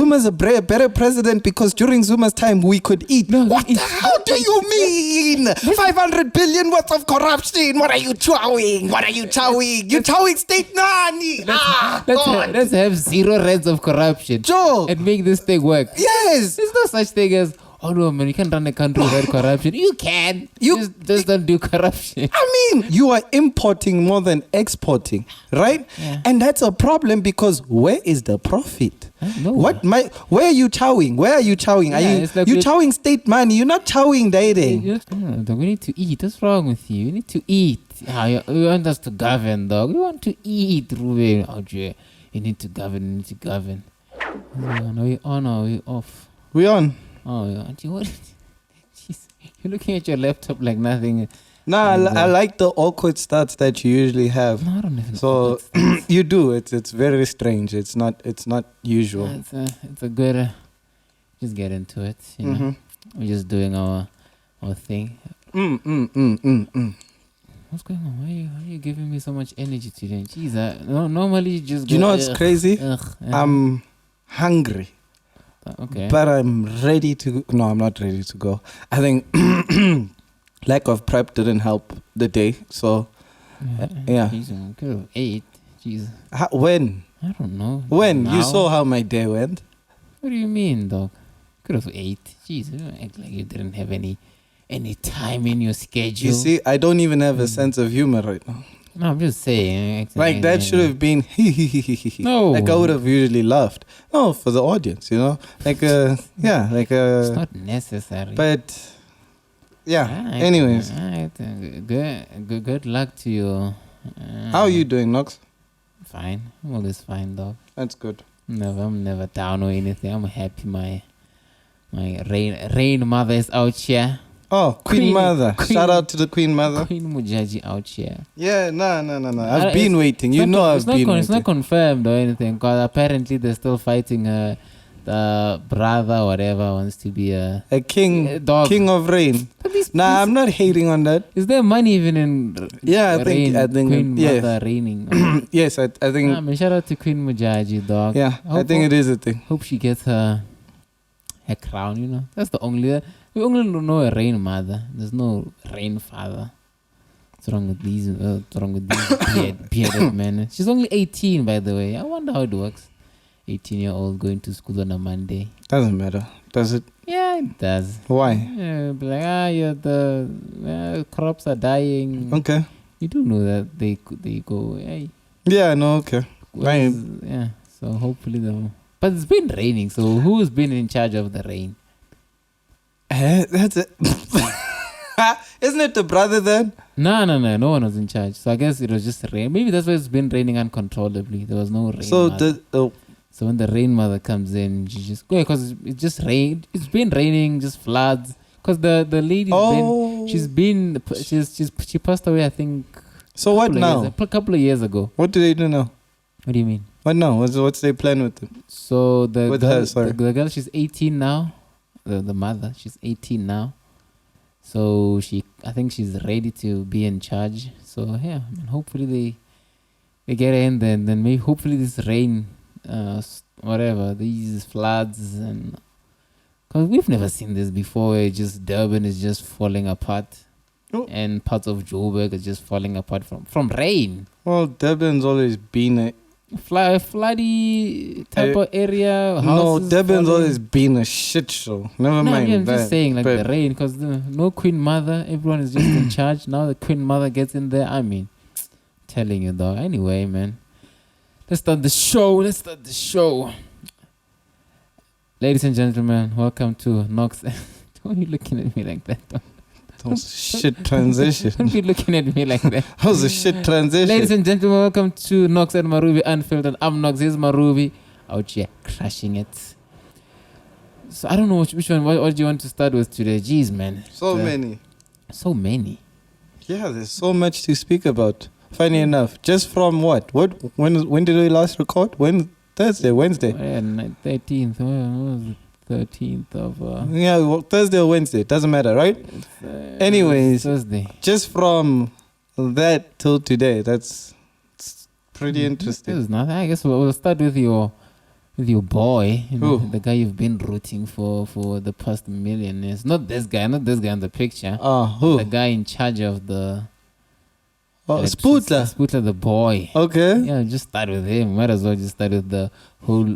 Zuma's a better president because during Zuma's time we could eat. No, what the hell do you mean? 500 billion worth of corruption. What are you chowing? What are you chowing? You're chowing state money. Let's have 0 rands of corruption. Joe. And make this thing work. Yes. There's no such thing as, oh no, man, you can't run a country without corruption. You can. Just don't do corruption. I mean, you are importing more than exporting, right? Yeah. And that's a problem because where is the profit? Where are you chowing? Where are you chowing? You chowing state money? You're not chowing dating. We need to eat. What's wrong with you? We need to eat. You want us to govern, dog. We want to eat, Ruben. Oh, you need to govern. You need to govern. Are we on or are we off? We on. Oh, Auntie, what? Jeez, you're looking at your laptop like nothing. Nah, I like the awkward starts that you usually have. No, I don't even. So you do. It's very strange. It's not usual. It's a good. Just get into it. You know, we're just doing our thing. What's going on? Why are you giving me so much energy today? Jeez, normally you just. Do you know what's crazy? I'm hungry. Okay. But I'm ready to. No, I'm not ready to go. I think lack of prep didn't help the day. So, yeah. Jeez, could have ate. Jeez. When? I don't know. When? Now? You saw how my day went. What do you mean, dog? Could have ate. Jeez, you don't act like you didn't have any time in your schedule. You see, I don't even have a sense of humor right now. No, I'm just saying. Like that should have been No. Like I would have usually laughed. No, for the audience, you know. Like yeah, like it's not necessary. But yeah. Right. Anyways. Right. Good luck to you. How are you doing, Knox? Fine. I'm always fine, dog. That's good. I'm never down or anything. I'm happy my rain mother is out here. Oh, Queen Mother. Shout out to the Queen Mother. Queen Modjadji out here. Yeah, no. I've been waiting. You know I've been waiting. It's not confirmed or anything because apparently they're still fighting the brother or whatever wants to be a king, dog. King of rain. I'm not hating on that. Is there money even in I think Queen yes. Mother reigning? Yes, I think. Shout out to Queen Modjadji, dog. Yeah, I think it is a thing. Hope she gets her crown, you know. That's the only... We only know a rain mother. There's no rain father. What's wrong with these bearded men? She's only 18, by the way. I wonder how it works. 18-year-old going to school on a Monday. Doesn't matter. Does it? Yeah, it does. Why? Yeah, be like, the crops are dying. Okay. You do know that they go, hey. Yeah, no, okay. Right. Yeah, so hopefully But it's been raining, so who's been in charge of the rain? That's it. Isn't it the brother then? No one was in charge. So I guess it was just rain. Maybe that's why it's been raining uncontrollably. There was no rain. So when the rain mother comes in, she just go because it just rained. It's been raining, just floods. Because the lady she passed away. I think. So what now? A couple of years ago. What do they do now? What do you mean? What now? What's their plan with them? So the girl, she's 18 now. The mother, she's 18 now. So I think she's ready to be in charge. So yeah, hopefully they get in then maybe hopefully this rain, whatever, these floods and because we've never seen this before. Just Durban is just falling apart, and parts of Joburg is just falling apart from rain. Well, Durban's always been a floody type of area. No, Durban's always been a shit show. Never mind. I'm just saying the rain because no Queen Mother. Everyone is just in charge. Now the Queen Mother gets in there. I mean, telling you, dog. Anyway, man. Let's start the show. Ladies and gentlemen, welcome to Knox. Why are you looking at me like that, dog? That was a shit transition. Don't be looking at me like that. That was a shit transition. Ladies and gentlemen, welcome to Knox Maruby Unfiltered. I'm Knox, here's Maruby. Out here, crushing it. So I don't know which one. What do you want to start with today? Jeez, man. So many. Yeah, there's so much to speak about. Funny enough, just from what? When did we last record? Thursday, Wednesday? Yeah, 13th. What was it? 13th of... Thursday or Wednesday. Doesn't matter, right? Anyways, Thursday. Just from that till today, that's pretty interesting. This is nothing. I guess we'll start with your with your boy, Who? the guy you've been rooting for the past million years. Not this guy in the picture. Who? The guy in charge of the Spootler. Spootler, the boy. Okay. Yeah, just start with him. Might as well just start with the whole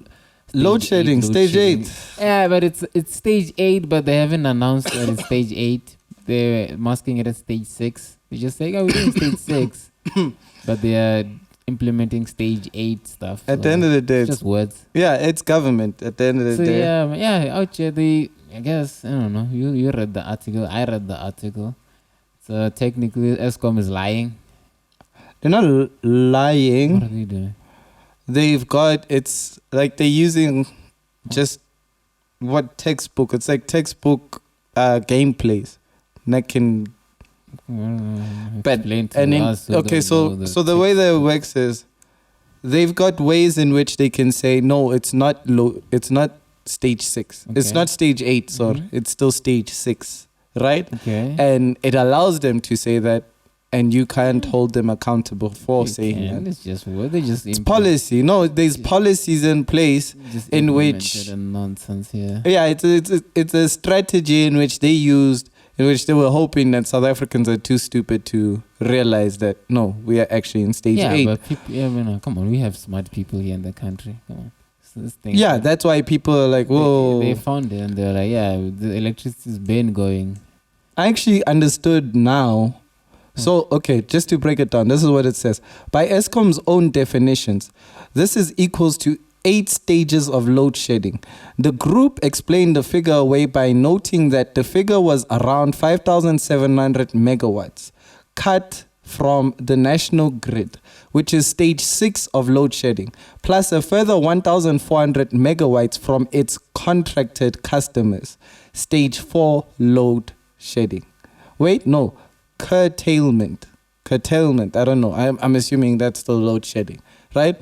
Loadshedding, stage 8. Yeah, but it's stage 8, but they haven't announced that it's stage 8. They're masking it as stage 6. They just say, oh, we're doing stage 6. But they are implementing stage 8 stuff. At the end of the day, it's just words. Yeah, it's government at the end of the day. Yeah, out here, I guess, I don't know. You read the article. I read the article. So technically, Eskom is lying. They're not lying. What are they doing? They've got, it's like they're using just what textbook? It's like textbook gameplays. That can. Explain to us. So the way that it works is they've got ways in which they can say no, it's not stage 6. Okay. It's not stage 8, sorry. It's still stage 6, right? Okay. And it allows them to say that, and you can't hold them accountable for saying that. It's just what they just. It's policy. No, there's policies in place in which nonsense here. Yeah, it's a strategy in which they used, in which they were hoping that South Africans are too stupid to realize that no, we are actually in stage 8. But people, come on, we have smart people here in the country. Come on. Yeah, that's why people are like, whoa. They found it and they're like, yeah, the electricity's been going. I actually understood now. So, okay, just to break it down, this is what it says. By Eskom's own definitions, this is equals to 8 stages of load shedding. The group explained the figure away by noting that the figure was around 5,700 megawatts cut from the national grid, which is stage 6 of load shedding, plus a further 1,400 megawatts from its contracted customers, stage 4 load shedding. Wait, no. Curtailment. I don't know. I'm assuming that's still load shedding, right?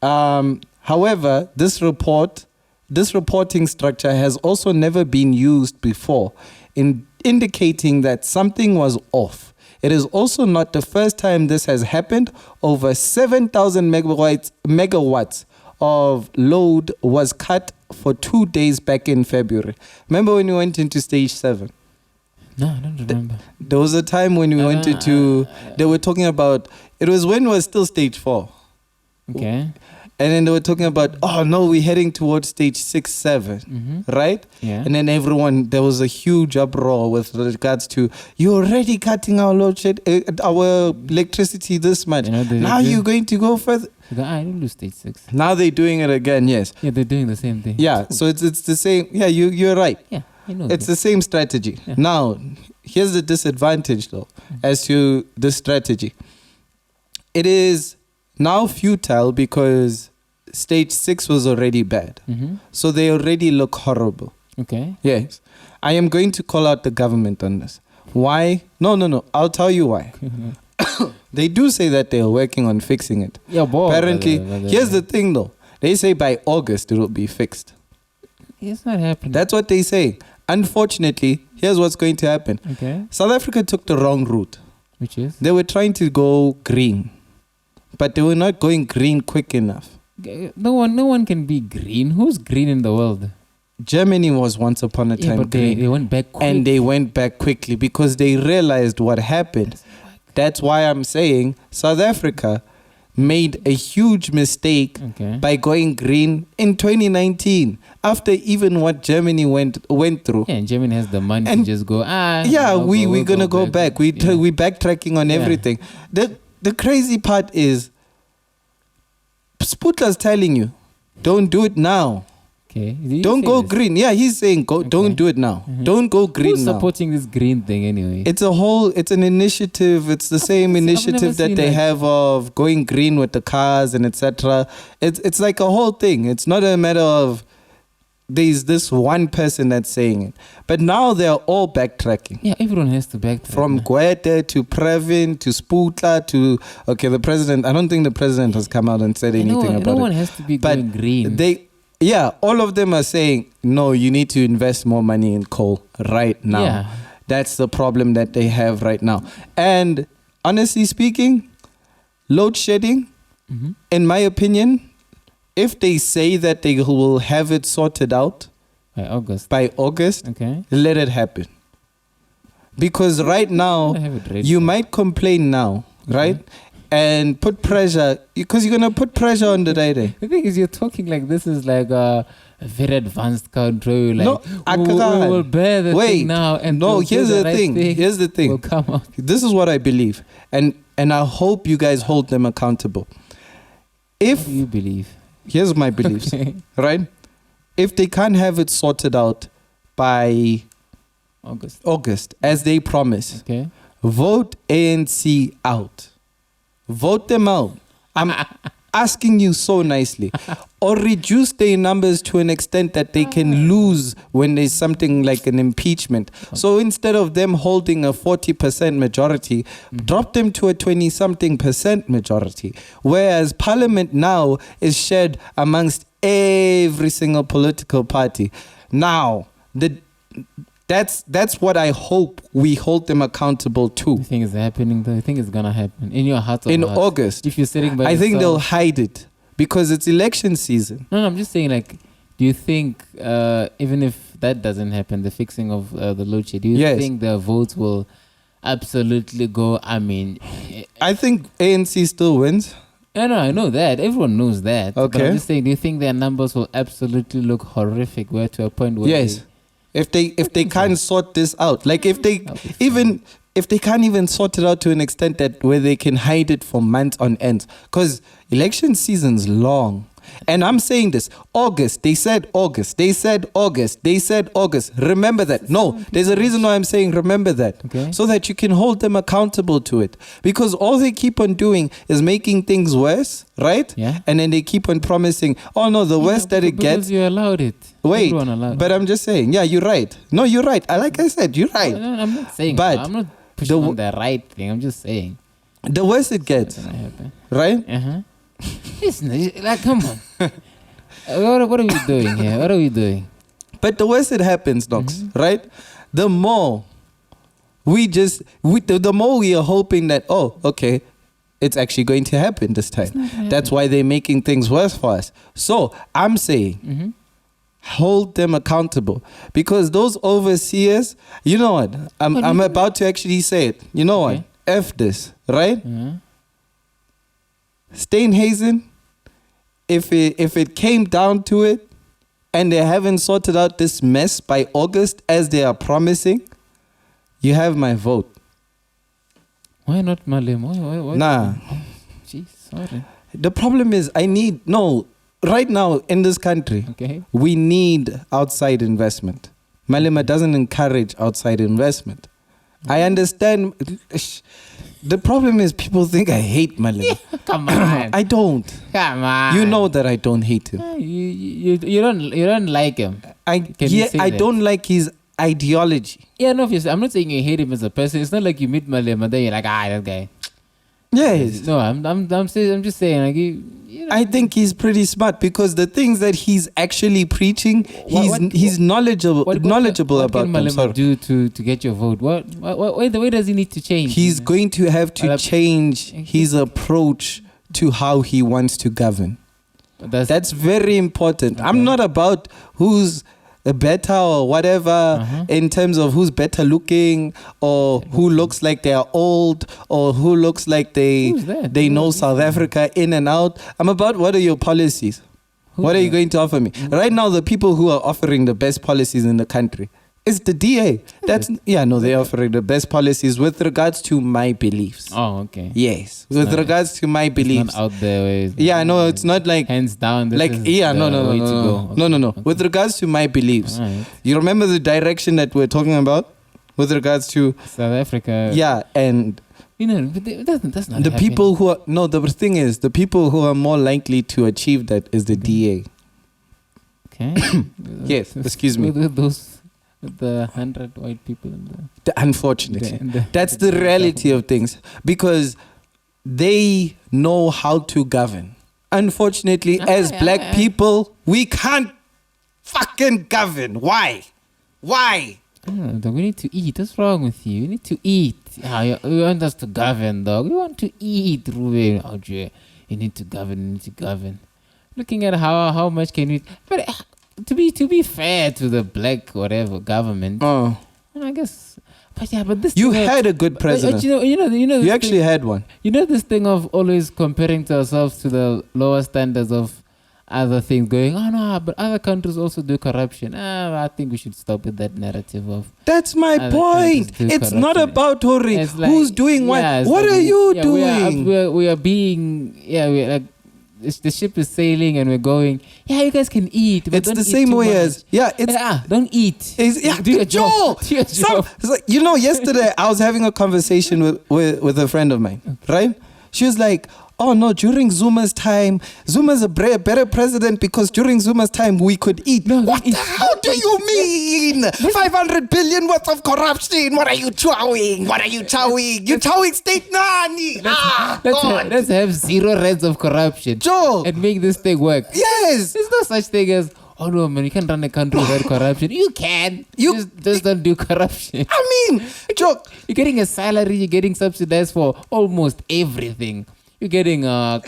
However, this reporting structure has also never been used before, indicating that something was off. It is also not the first time this has happened. Over 7,000 megawatts of load was cut for 2 days back in February. Remember when we went into stage 7? No, I don't remember. There was a time when we went into, they were talking about, it was when we were still stage 4. Okay. And then they were talking about, oh no, we're heading towards stage 6, 7, right? Yeah. And then there was a huge uproar with regards to, you're already cutting our our electricity this much. Now you're going to go further. I don't do stage 6. Now they're doing it again, yes. Yeah, they're doing the same thing. Yeah, so it's the same. Yeah, you're right. Yeah. It's the same strategy. Yeah. Now, here's the disadvantage though, as to the strategy. It is now futile because stage 6 was already bad. So they already look horrible. Okay. Yes. I am going to call out the government on this. Why? No. I'll tell you why. They do say that they're working on fixing it. Yeah, boy. Apparently, here's the thing though. They say by August it will be fixed. It's not happening. That's what they say. Unfortunately, here's what's going to happen. Okay. South Africa took the wrong route. Which is? They were trying to go green, but they were not going green quick enough. No one can be green. Who's green in the world? Germany was once upon a time green. They went back quick. And they went back quickly because they realized what happened. That's why I'm saying South Africa made a huge mistake by going green in 2019 after even what Germany went through. Yeah, and Germany has the money to just go, we're going to go back. We're backtracking on everything. The crazy part is Spootler's telling you, don't do it now. Okay. Don't go green. Yeah, he's saying don't do it now. Don't go green. Who's now. Supporting this green thing anyway? It's an initiative. It's the same initiative that they have of going green with the cars and etc. It's like a whole thing. It's not a matter of there's this one person that's saying it. But now they're all backtracking. Yeah, everyone has to backtrack. From Gwete to Previn to Spootler to the president. I don't think the president has come out and said anything about it. No one has to be going green. All of them are saying, no, you need to invest more money in coal right now. Yeah. That's the problem that they have right now. And honestly speaking, load shedding, in my opinion, if they say that they will have it sorted out by August, okay, let it happen. Because right now, you might complain now, right? And put pressure, because you're going to put pressure on the day. The thing is, you're talking like this is like a very advanced country. Like, no, we will bear the thing now. And no, here's the thing. Here's the thing. Will come out. This is what I believe. And I hope you guys hold them accountable. If what do you believe? Here's my beliefs, right? If they can't have it sorted out by August, as they promise, vote ANC out. Vote them out. I'm asking you so nicely. Or reduce their numbers to an extent that they can lose when there's something like an impeachment. So instead of them holding a 40% majority, drop them to a 20-something% majority. Whereas Parliament now is shared amongst every single political party. Now, that's what I hope we hold them accountable to. The thing is happening. The thing is gonna happen in your heart. In August, if you're sitting by I think they'll hide it because it's election season. No, I'm just saying. Like, do you think even if that doesn't happen, the fixing of the load shed, do you think the votes will absolutely go? I mean, I think ANC still wins. No, I know that. Everyone knows that. Okay. But I'm just saying, do you think their numbers will absolutely look horrific? Where to a point where if they can't sort this out, like if they can't even sort it out to an extent that where they can hide it for months on end, because election season's long. And I'm saying this, August, they said August. Remember that. No, there's a reason why I'm saying remember that. Okay. So that you can hold them accountable to it. Because all they keep on doing is making things worse, right? Yeah. And then they keep on promising, oh no, the worse that it gets. Because you allowed it. Wait, but I'm just saying, yeah, you're right. No, you're right. Like I said, you're right. No, I'm not saying, but I'm not pushing on the right thing. I'm just saying. The worse it gets, right? Listen, like, come on. What are we doing here? What are we doing? But the worse it happens, Knox, right? The more the more we are hoping that, oh, okay, it's actually going to happen this time. That's why they're making things worse for us. So I'm saying, hold them accountable, because those overseers, you know what? I'm about to actually say it. You know what? F this, right? Steenhuisen, if it came down to it and they haven't sorted out this mess by August as they are promising, you have my vote. Why not Malem? Why? Nah. Jeez, sorry. The problem is right now in this country, we need outside investment. Malema doesn't encourage outside investment. I understand. The problem is people think I hate Malema. Come on. I don't. Come on. You know that I don't hate him. You don't like him. I don't like his ideology. Yeah, no, obviously. I'm not saying you hate him as a person. It's not like you meet Malema and then you're like, that guy. Yes. No, I'm just saying, like, I think he's pretty smart, because the things that he's actually preaching, he's knowledgeable about. What can Malema do to get your vote? Why does he need to change? He's going to have to change his approach to how he wants to govern. That's very important. Okay. I'm not about who's better or whatever in terms of who's better looking or who looks like they are old or who looks like they know South Africa in and out. I'm about, what are your policies? What are you going to offer me? Right now, the people who are offering the best policies in the country is the DA. They're offering the best policies with regards to my beliefs. Oh, okay. Yes, with regards to my beliefs. It's not out there. No, it's not like hands down. No. With regards to my beliefs, you remember the direction that we're talking about with regards to South Africa. Yeah, and but that's not the people who are the thing is the people who are more likely to achieve that is the DA. Okay. Yes. Excuse me. The 100 white people unfortunately that's the reality of things, because they know how to govern. Unfortunately, as black people, we can't fucking govern. Why? We need to eat. What's wrong with you? We need to eat. You want us to govern, dog. We want to eat, Ruben. You need to govern. looking at how much can we. But to be fair to the black whatever government, I guess. But yeah, but this you had a good president. But you actually had one. You know this thing of always comparing to ourselves to the lower standards of other things, going, oh no, but other countries also do corruption. I think we should stop with that narrative of. That's my point. It's not about who's doing what. What are you doing? We are being we're like. The ship is sailing and we're going. Yeah, you guys can eat. But it's the same way as don't eat. Do your job. Do your job. Yesterday I was having a conversation with a friend of mine. Okay. Right? She was like, "Oh no, during Zuma's time, Zuma's a better president because during Zuma's time we could eat." No, what the hell do you mean? 500 billion worth of corruption. What are you chowing? You're chowing state money. Let's have 0 rands of corruption. Joe. And make this thing work. Yes. There's no such thing as, oh no, man, you can't run a country without corruption. You can. You just don't do corruption. I mean, Joe. You're getting a salary, you're getting subsidized for almost everything. You're getting a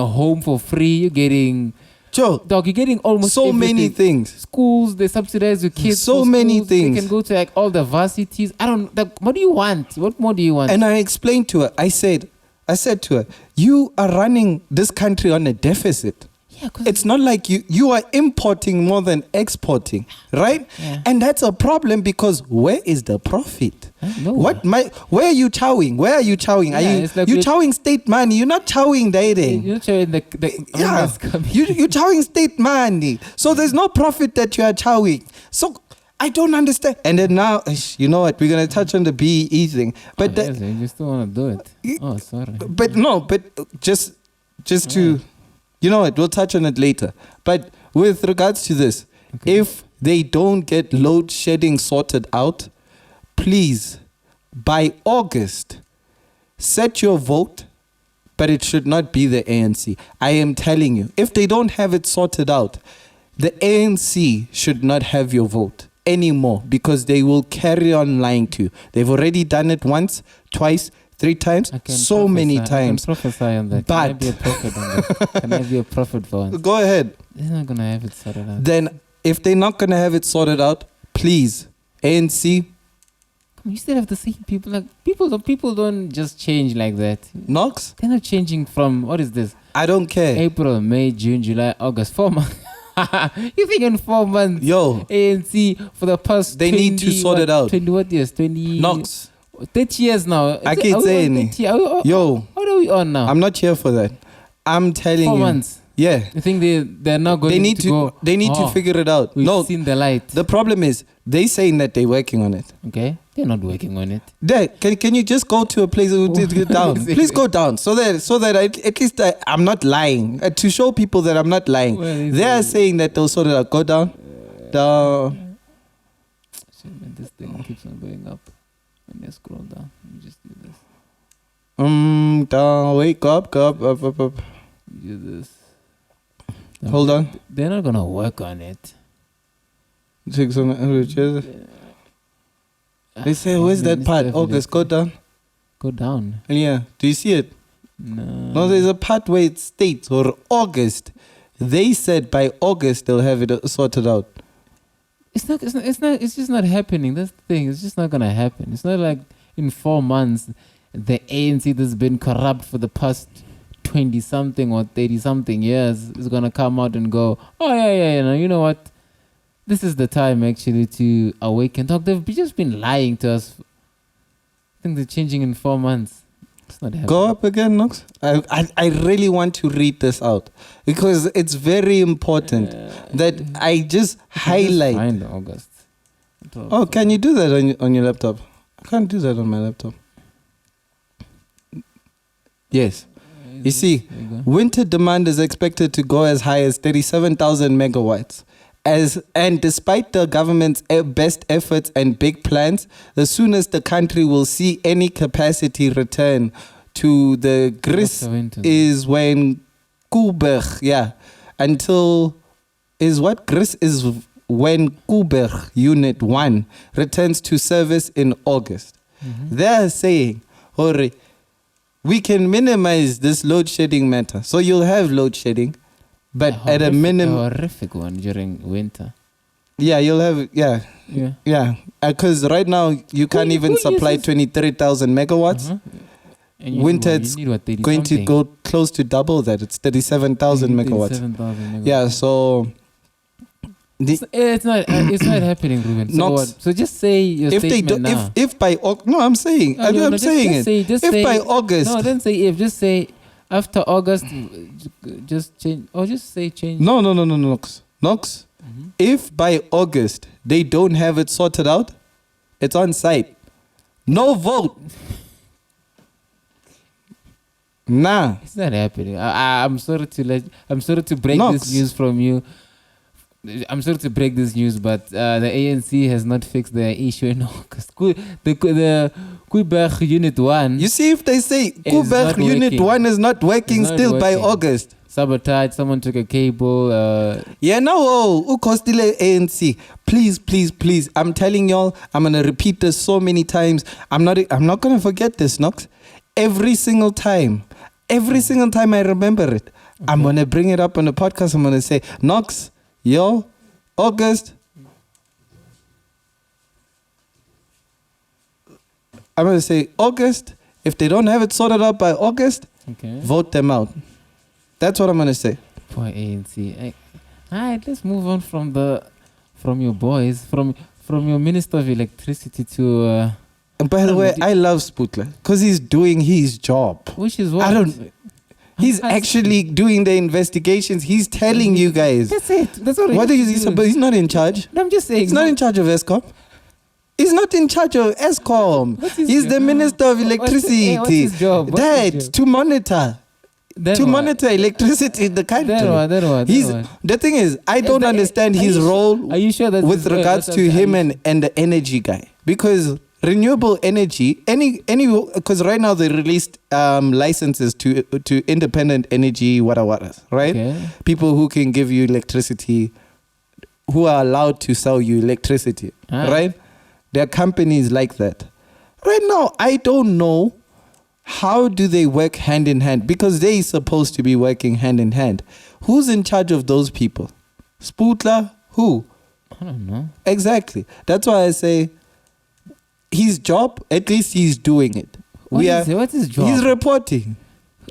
home for free. You're getting, Joe, dog. You're getting almost so everything. Many things. Schools, they subsidize your kids. So many things. They can go to like all the varsities. What do you want? What more do you want? And I explained to her. I said to her, you are running this country on a deficit. Yeah, it's not like you are importing more than exporting, right? Yeah. And that's a problem because where is the profit? Where are you chowing? Where are you chowing? Are you chowing state money? You're not chowing dating. You're chowing you're chowing state money. So there's no profit that you are chowing. So I don't understand. And then now, you know what? We're gonna touch on the BEE thing, but you still wanna do it? Oh, sorry. But no, just to. You know what? We'll touch on it later. But with regards to this, if they don't get load shedding sorted out, please, by August, set your vote, but it should not be the ANC. I am telling you, if they don't have it sorted out, the ANC should not have your vote anymore because they will carry on lying to you. They've already done it once, twice, 3 times, so many times. I can prophesy on that. Can I be a prophet on that? Can I be a prophet for once? Go ahead. They're not going to have it sorted out. Then, if they're not going to have it sorted out, please, ANC. You still have the same people. Like people don't just change like that. Knox? They're not changing from, what is this? I don't care. April, May, June, July, August. 4 months. You think in 4 months? Yo. ANC for the past they 20, need to sort it out. 20 what years? 20. Knox. 30 years now. I keep saying yo, what are we on now? I'm not here for that. I'm telling 4 you. 4 months. Yeah. You think they're not going to go? They need to figure it out. We've seen the light. The problem is they saying that they're working on it. Okay. They're not working on it. Can you just go to a place and get down? Please go down so that at least I'm not lying. To show people that I'm not lying. They are saying that they'll sort it out. Go down. Down. Shit, man, this thing keeps on going up. When you scroll down, you just do this. Down, wake up. Do this. Hold on. They're not gonna work on it. Take some. They say, where's that part? August, go down. Go down. Yeah. Do you see it? No, there's a part where it states, or August. They said by August they'll have it sorted out. It's just not happening. That's the thing. It's just not gonna happen. It's not like in 4 months the ANC that's been corrupt for the past 20-something or 30-something years is gonna come out and go, oh yeah, you know what? This is the time actually to awaken. Dog, they've just been lying to us. I think they're changing in 4 months. It's not happening. Go up again, Knox. I really want to read this out because it's very important that I just highlight. Find August. Oh, can you do that on your laptop? I can't do that on my laptop. Yes. You see, winter demand is expected to go as high as 37,000 megawatts. And despite the government's best efforts and big plans, the soonest the country will see any capacity return to the gris is when Kuber, when Kuber Unit 1 returns to service in August. Mm-hmm. They're saying, Hori, we can minimize this load shedding matter. So you'll have load shedding, But at a minimum, a horrific one during winter. Yeah, you'll have yeah. Because right now you can't even supply 23,000 megawatts. And Winter it's going to go close to double that. It's 37,000 megawatts. 37,000 megawatts. Yeah, so it's not happening, Ruben. So just say your statement now. If by I'm saying I'm saying it. If by August. No, don't say if. Just say after August. Just change or just say change. No, Knox. If by August they don't have it sorted out, it's on site. No vote. Nah, it's not happening. I'm sorry to break Knox. this news from you. I'm sorry to break this news, but the ANC has not fixed their issue in August. The Quebec Unit 1. You see, if they say Quebec Unit 1 is not working by August. Sabotage, someone took a cable. Ukostile ANC. Please. I'm telling y'all, I'm going to repeat this so many times. I'm not going to forget this, Knox. Every single time I remember it, I'm going to bring it up on the podcast. I'm going to say, Knox, August. I'm going to say, August, if they don't have it sorted out by August, vote them out. That's what I'm going to say. Poor ANC. All right, let's move on from your boys, from your Minister of Electricity to... and by the way, I love Spootler because he's doing his job. Which is what? He's actually doing the investigations. He's telling you guys. That's it. That's what. What is he supposed? He's not in charge. No, I'm just saying. He's not in charge of Eskom. He's not in charge of Eskom. He's the Minister of Electricity. What's his job? To monitor. Monitor electricity in the country. The thing is, I don't understand his role. Are you sure that with regards to him and the energy guy? Because renewable energy, because right now they released licenses to independent energy whatas, right? Okay. People who can give you electricity, who are allowed to sell you electricity, right? There are companies like that. Right now, I don't know how do they work hand in hand, because they're supposed to be working hand in hand. Who's in charge of those people? Spootler? Who? I don't know. Exactly. That's why I say his job, at least he's doing it. What's his job? He's reporting.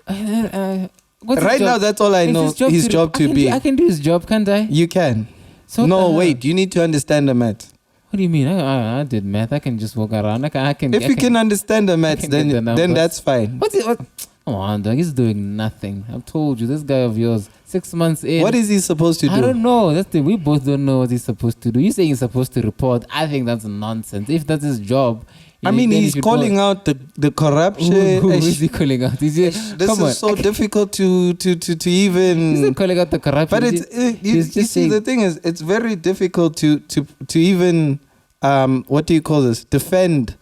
Right now, that's all I know. His job to be. I can do his job, can't I? You can. So wait. You need to understand the maths. What do you mean? I did math. I can just walk around. If you can understand the maths, then that's fine. Come on, dog. He's doing nothing. I've told you, this guy of yours, 6 months in. What is he supposed to do? I don't know. That's the we both don't know what he's supposed to do. You saying he's supposed to report. I think that's nonsense. If that's his job. I mean, he's calling out the corruption. Who is he calling out? This is so difficult to even. He's not calling out the corruption. But you see, the thing is, it's very difficult to even what do you call this? Defend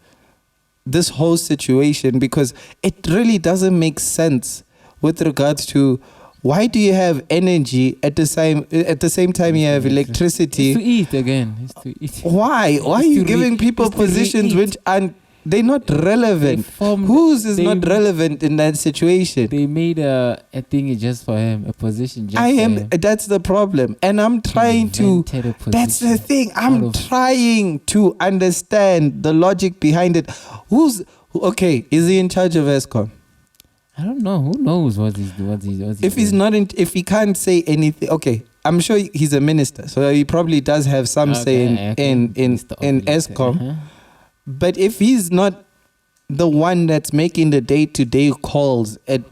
this whole situation, because it really doesn't make sense with regards to why do you have energy at the same time you have electricity? It's to eat again. It's to eat. Why are you giving people positions which aren't they're not relevant? Whose is not relevant in that situation? They made a thing just for him, a position just for him. That's the problem. And I'm trying to, that's the thing. I'm trying to understand the logic behind it. Is he in charge of Eskom? I don't know. Who knows what he's doing? If he can't say anything, I'm sure he's a minister, so he probably does have some say in Eskom. But if he's not the one that's making the day-to-day calls at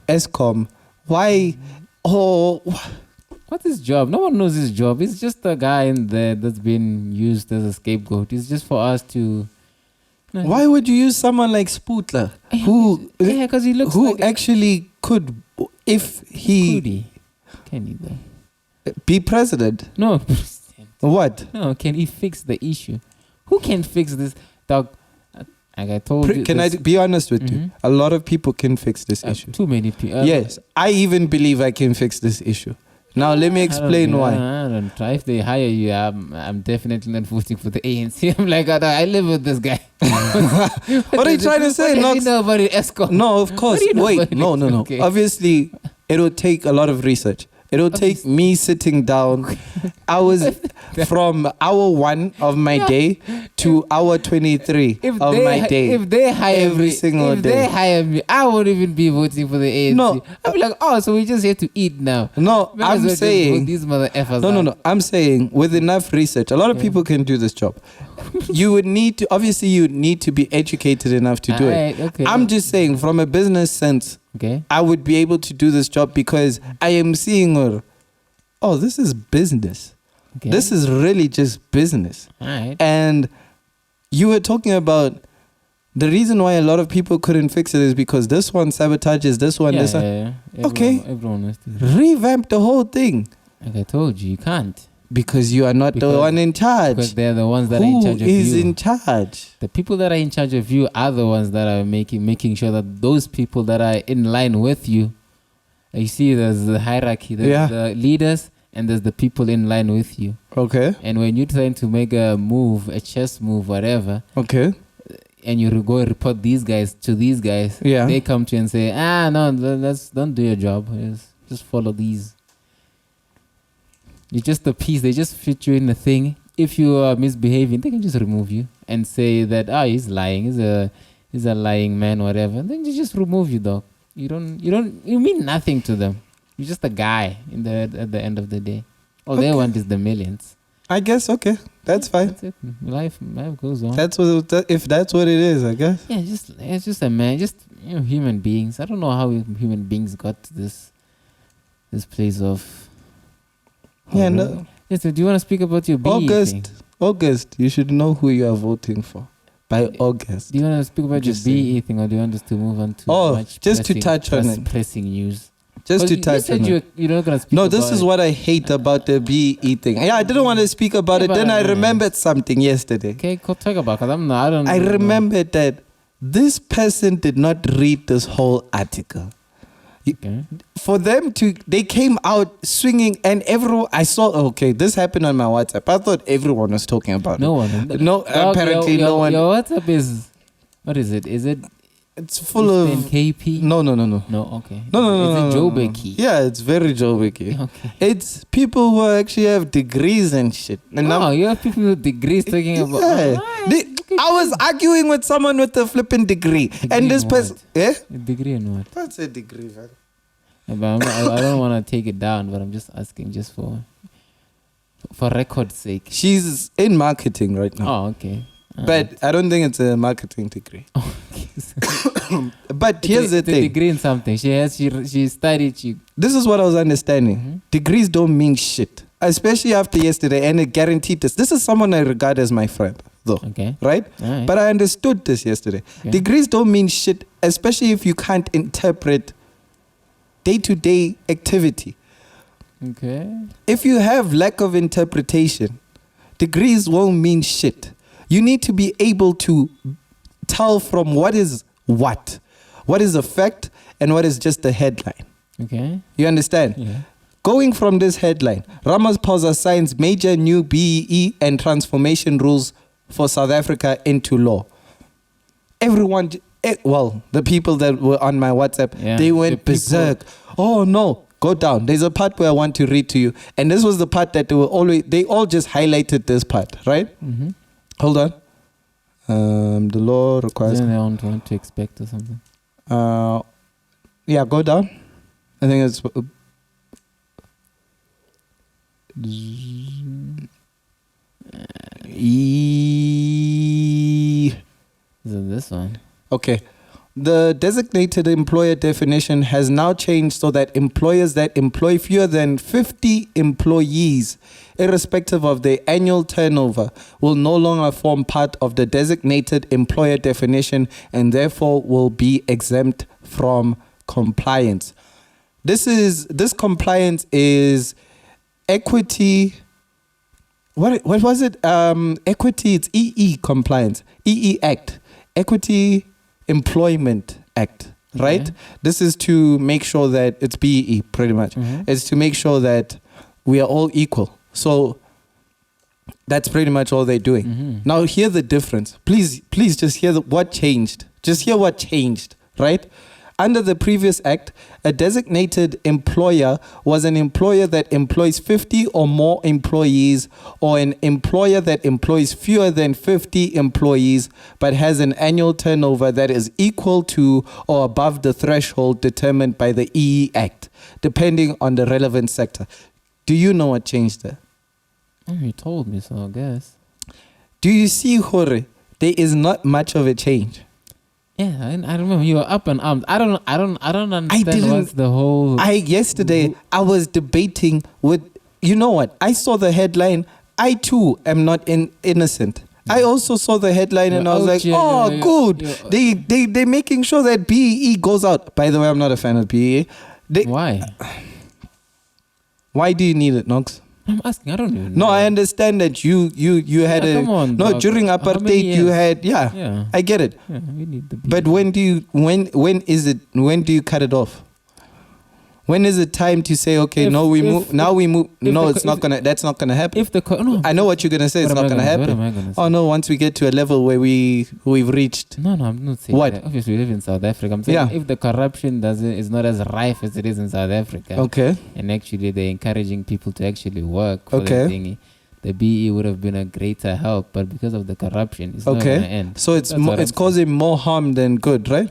Eskom, why? What's his job? No one knows his job. He's just a guy in there that's been used as a scapegoat. It's just for us to. Why would you use someone like Spootler, because he looks who actually could, if he can he though be president? No. What? No. Can he fix the issue? Who can fix this? Dog, like I told you. Can I be honest with you? A lot of people can fix this issue. Too many people. Yes, I even believe I can fix this issue. Now let me explain why. I don't try. If they hire you, I'm definitely not voting for the ANC. I'm like, I live with this guy. What are you trying to say? What do you know about Eskom? No, of course. Wait, no. Okay. Obviously, it will take a lot of research. It'll take me sitting down hours from hour 1 of my day to hour 23 of my day. If they hire every me, single if day. they hire me, I won't even be voting for the ANC. No. I'll be like, oh, so we just here to eat now. No, Might as I'm well just saying vote these mother effers no. out. I'm saying with enough research, a lot of people can do this job. You would need to, obviously, you need to be educated enough to do it. Okay. I'm just saying, from a business sense, Okay. I would be able to do this job because I am seeing, oh, this is business. Okay. This is really just business. All right. And you were talking about the reason why a lot of people couldn't fix it is because this one sabotages this one. This one. Yeah. Okay. Everyone wants to. Revamp the whole thing. Like I told you can't. Because you are not the one in charge. Because they're the ones that are in charge of Who is you. in charge? The people that are in charge of you are the ones that are making sure that those people that are in line with you. You see, there's the hierarchy. There's the leaders and there's the people in line with you. Okay. And when you're trying to make a move, a chess move, whatever. Okay. And you go report these guys to these guys. Yeah. They come to you and say, no, don't do your job. Just follow these. You're just a piece. They just fit you in the thing. If you are misbehaving, they can just remove you and say that he's lying. He's a lying man, whatever. And then you just remove you, dog. You mean nothing to them. You're just a guy at the end of the day. All they want is the millions. I guess that's fine. That's it. Life goes on. If that's what it is, I guess. Yeah, it's just a man. Just human beings. I don't know how human beings got to this place of. Yeah, no. Yes, so do you want to speak about your BE thing? August, you should know who you are voting for by August. Do you want to speak about your BE thing, or do you want us to move on to to touch on it? Pressing news. Just to touch on it. You're not going to speak No, about this is what I hate about the BE thing. Yeah, I didn't want to speak about it. Then I remembered something yesterday. Okay, talk about it. I remembered that this person did not read this whole article. Okay. For them they came out swinging and everyone, I saw, this happened on my WhatsApp. I thought everyone was talking about no it. One. No, apparently no one. Your WhatsApp is, what is it? Is it? It's full of KP? No. No, okay. No. Is it Joburg-y? Yeah, it's very Joburg-y. Okay. It's people who actually have degrees and shit. And you have people with degrees talking about. Yeah. I was arguing with someone with a flipping degree. And this person. A degree in what? That's a degree, man. I don't want to take it down, but I'm just asking just for record's sake. She's in marketing right now. Oh, okay. But I don't think it's a marketing degree. Okay. But here's the thing. Degree in something. She studied. This is what I was understanding. Mm-hmm. Degrees don't mean shit. Especially after yesterday, and it guaranteed this. This is someone I regard as my friend, though. Okay. Right? But I understood this yesterday. Okay. Degrees don't mean shit, especially if you can't interpret day-to-day activity. Okay. If you have lack of interpretation, degrees won't mean shit. You need to be able to tell from what is what is a fact, and what is just a headline. Okay. You understand? Yeah. Going from this headline, Ramaphosa signs major new BEE and transformation rules for South Africa into law. Everyone, the people that were on my WhatsApp, they went berserk. Oh no, go down. There's a part where I want to read to you. And this was the part that they all just highlighted this part, right? Mm-hmm. Hold on. The law requires... Then I don't want to expect or something. Go down. I think it's... Is it this one? Okay. The designated employer definition has now changed so that employers that employ fewer than 50 employees, irrespective of their annual turnover, will no longer form part of the designated employer definition and therefore will be exempt from compliance. This compliance is equity. What was it? Equity. It's EE compliance. EE Act. Equity Employment Act. Right. Okay. This is to make sure that it's BEE pretty much. Mm-hmm. It's to make sure that we are all equal. So that's pretty much all they're doing. Mm-hmm. Now hear the difference. Please just hear what changed. Just hear what changed. Right. Under the previous act, a designated employer was an employer that employs 50 or more employees, or an employer that employs fewer than 50 employees but has an annual turnover that is equal to or above the threshold determined by the EE Act, depending on the relevant sector. Do you know what changed there? You told me so, I guess. Do you see, Hore? There is not much of a change. Yeah, I remember you were up in arms. I don't understand what's the whole. Yesterday I was debating with. You know what? I saw the headline. I too am not innocent. I also saw the headline and I was like, good. They're making sure that BEE goes out. By the way, I'm not a fan of BEE. Why? Why do you need it, Knox? I'm asking. I don't even know. No, I understand that you had come on, dog. during apartheid you had I get it. Yeah, we need the BEE. But when do you cut it off? When is it time to say, okay, we move? No, that's not gonna happen. I know what you're gonna say. It's not gonna happen. What am I gonna say? Oh no, once we get to a level where we've reached. No, I'm not saying what? That. Obviously, we live in South Africa. I'm saying if the corruption is not as rife as it is in South Africa. Okay. And actually, they're encouraging people to actually work for the thingy. The BE would have been a greater help, but because of the corruption, it's not gonna end. So it's causing more harm than good, right?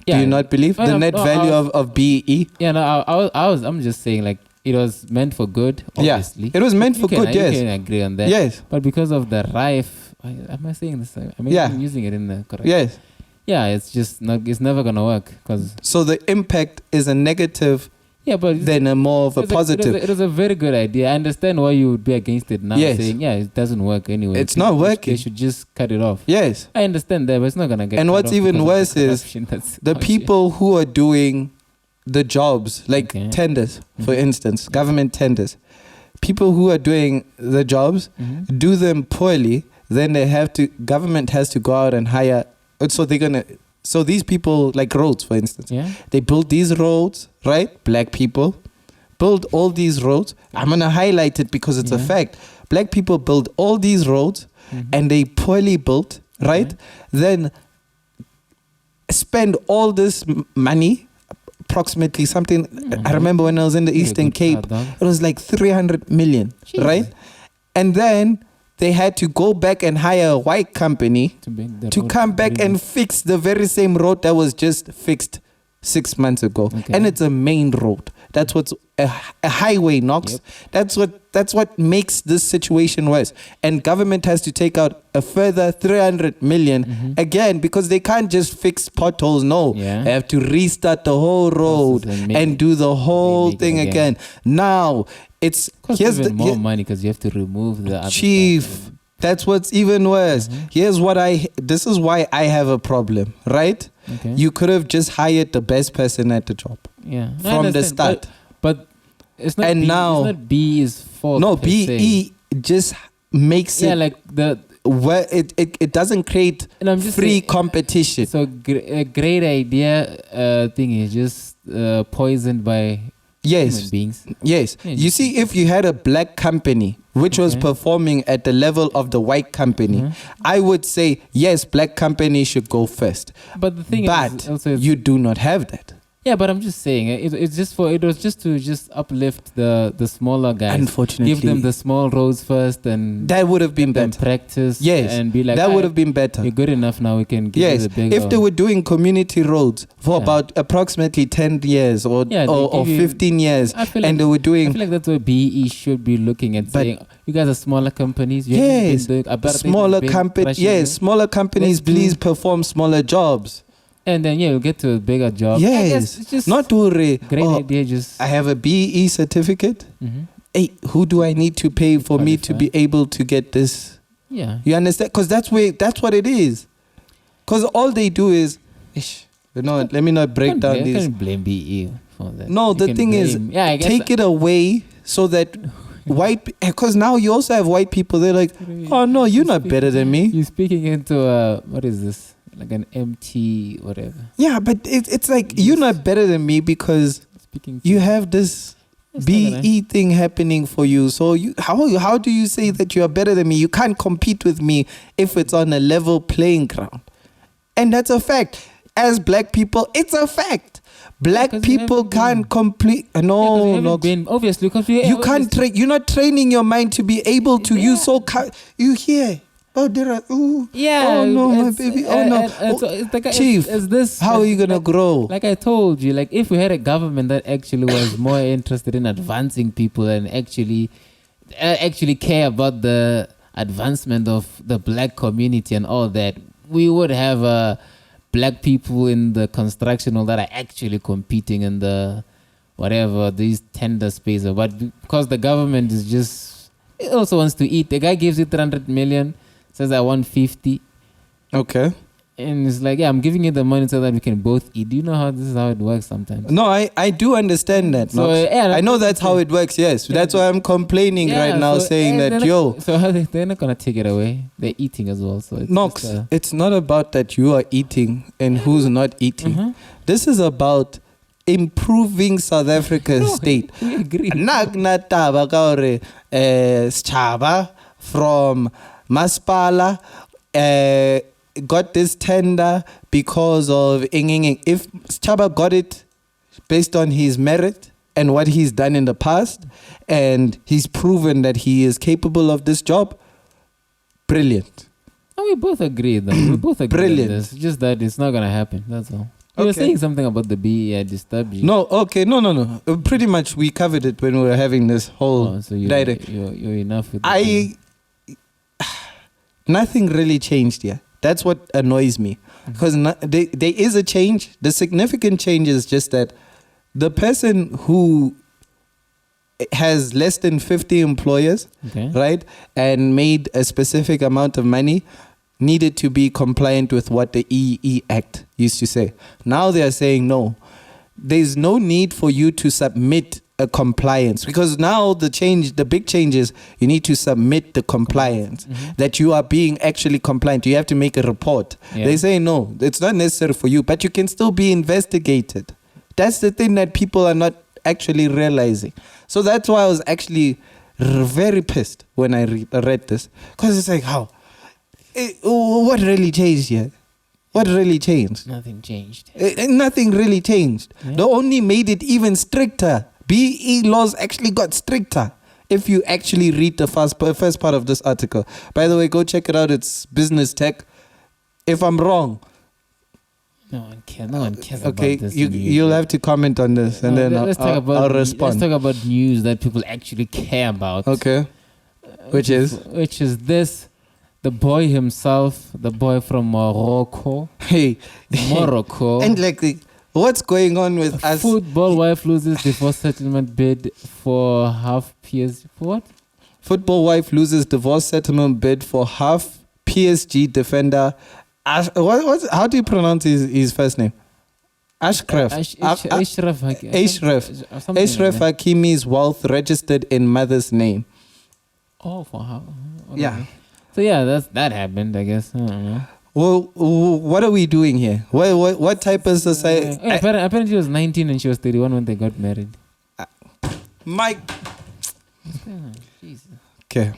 Yeah. Do you not believe the net value of BE? Yeah, no, I'm just saying, like, it was meant for good, obviously. Yeah, it was meant for good, yes. You can agree on that. Yes. But because of the rife, am I saying this? I'm using it in the correct. Yes. Yeah, it's just not. It's never gonna work So the impact is a negative. Yeah, but then a more of a positive. It was a very good idea. I understand why you would be against it now, saying, it doesn't work anyway. It's not working. They should just cut it off. Yes. I understand that, but it's not going to get And what's even worse is the people who are doing the jobs, like tenders, for instance, government tenders. People who are doing the jobs do them poorly, then government has to go out and hire. So these people, like roads, for instance, they build these roads, right? Black people build all these roads. I'm going to highlight it because it's a fact. Black people build all these roads and they poorly built, right? Then spend all this money, approximately something. I remember when I was in the Eastern Cape, it was like 300 million, right? And then they had to go back and hire a white company to come back and fix the very same road that was just fixed 6 months ago. And it's a main road. That's what's a highway, Knox. That's what makes this situation worse. And government has to take out a further 300 million again, because they can't just fix potholes. No, they have to restart the whole road and do the whole thing again. Now here's more money because you have to remove the other stuff. That's what's even worse. This is why I have a problem, right? You could have just hired the best person at the job from the start. But it's not. It's not BE's fault. No, BE just makes it. Yeah, like it doesn't create free competition. So a great idea thing is just poisoned by human beings. Yes. You see, if you had a black company which was performing at the level of the white company, I would say, yes, black company should go first. But the thing is, also you do not have that. Yeah, but I'm just saying, it was just to uplift the smaller guys. Unfortunately, give them the small roads first, and that would have been better. Practice, and be like, that would have been better. You're good enough now. We can give you the bigger. If they were doing community roads for about approximately 10 years or 15 years, and they were doing, I feel like that's what BE should be looking at, saying, you guys are smaller companies. Smaller companies. Yes, smaller companies. Please perform smaller jobs. And then you'll get to a bigger job. Yes, it's just not to great idea. I have a BE certificate. Hey, who do I need to pay for me to be able to get this? Yeah, you understand? Because that's what it is. Because all they do is, let me not break down this. You can blame BE for that. No, the thing is, take it away so that because now you also have white people. They're like, oh no, you're not better than me. You're speaking into what is this? Like an empty whatever. Yeah, but it's like you're not better than me because you have this BE thing happening for you. So how do you say that you are better than me? You can't compete with me if it's on a level playing ground. And that's a fact. as black people, it's a fact. Black people can't complete. No. Obviously, because you can't train. You're not training your mind to be able to use. So you hear. Oh, there are. Ooh. Yeah. Oh no, my baby. Oh no. Chief, how are you gonna grow? Like I told you, like if we had a government that actually was more interested in advancing people and actually care about the advancement of the black community and all that, we would have black people in the construction that are actually competing in the whatever these tender spaces. But because the government is just, it also wants to eat. The guy gives you 300 million, says I want 50. Okay. And it's like, yeah, I'm giving you the money so that we can both eat. Do you know how this is how it works sometimes? No, I do understand that. So, I know that's how it works, yes. That's why I'm complaining right now, saying that, So they're not going to take it away. They're eating as well. So Knox, it's not about that you are eating and who's not eating. Mm-hmm. This is about improving South Africa's state. We agree. Schaba from Maspala got this tender because of if Chaba got it based on his merit and what he's done in the past, and he's proven that he is capable of this job, brilliant. And we both agree, though. We both agree. Brilliant. On this. Just that it's not gonna happen. That's all. You were saying something about the BE. I disturbed you. No. Pretty much we covered it when we were having this whole. So you're enough with. Nothing really changed here. That's what annoys me, because there is a change. The significant change is just that the person who has less than 50 employers, right, and made a specific amount of money, needed to be compliant with what the EE Act used to say. Now they are saying no. There's no need for you to submit a compliance, because now the big change is you need to submit the compliance, that you are being actually compliant. You have to make a report. They say no, it's not necessary for you, but you can still be investigated. That's the thing that people are not actually realizing. So that's why I was actually very pissed when I read this, because it's like, how? What really changed here? What really changed? Nothing changed. Nothing really changed. They only made it even stricter. BE laws actually got stricter. If you actually read the first part of this article. By the way, go check it out. It's Business Tech. If I'm wrong. No one cares okay, about this. You'll have to comment on this, and then I'll respond. Let's talk about news that people actually care about. Okay. Which is this. The boy himself, the boy from Morocco. Hey. Morocco. And like, what's going on with us? Football wife loses divorce settlement bid for half PSG. For what? Football wife loses divorce settlement bid for half PSG defender. How do you pronounce his first name? Ashraf. Ashraf Hakimi's wealth registered in mother's name. Oh, for how? Yeah. So yeah, that happened, I guess. I don't know. Well, what are we doing here? What type of society? Apparently she was 19 and she was 31 when they got married. Mike. Jesus. Okay.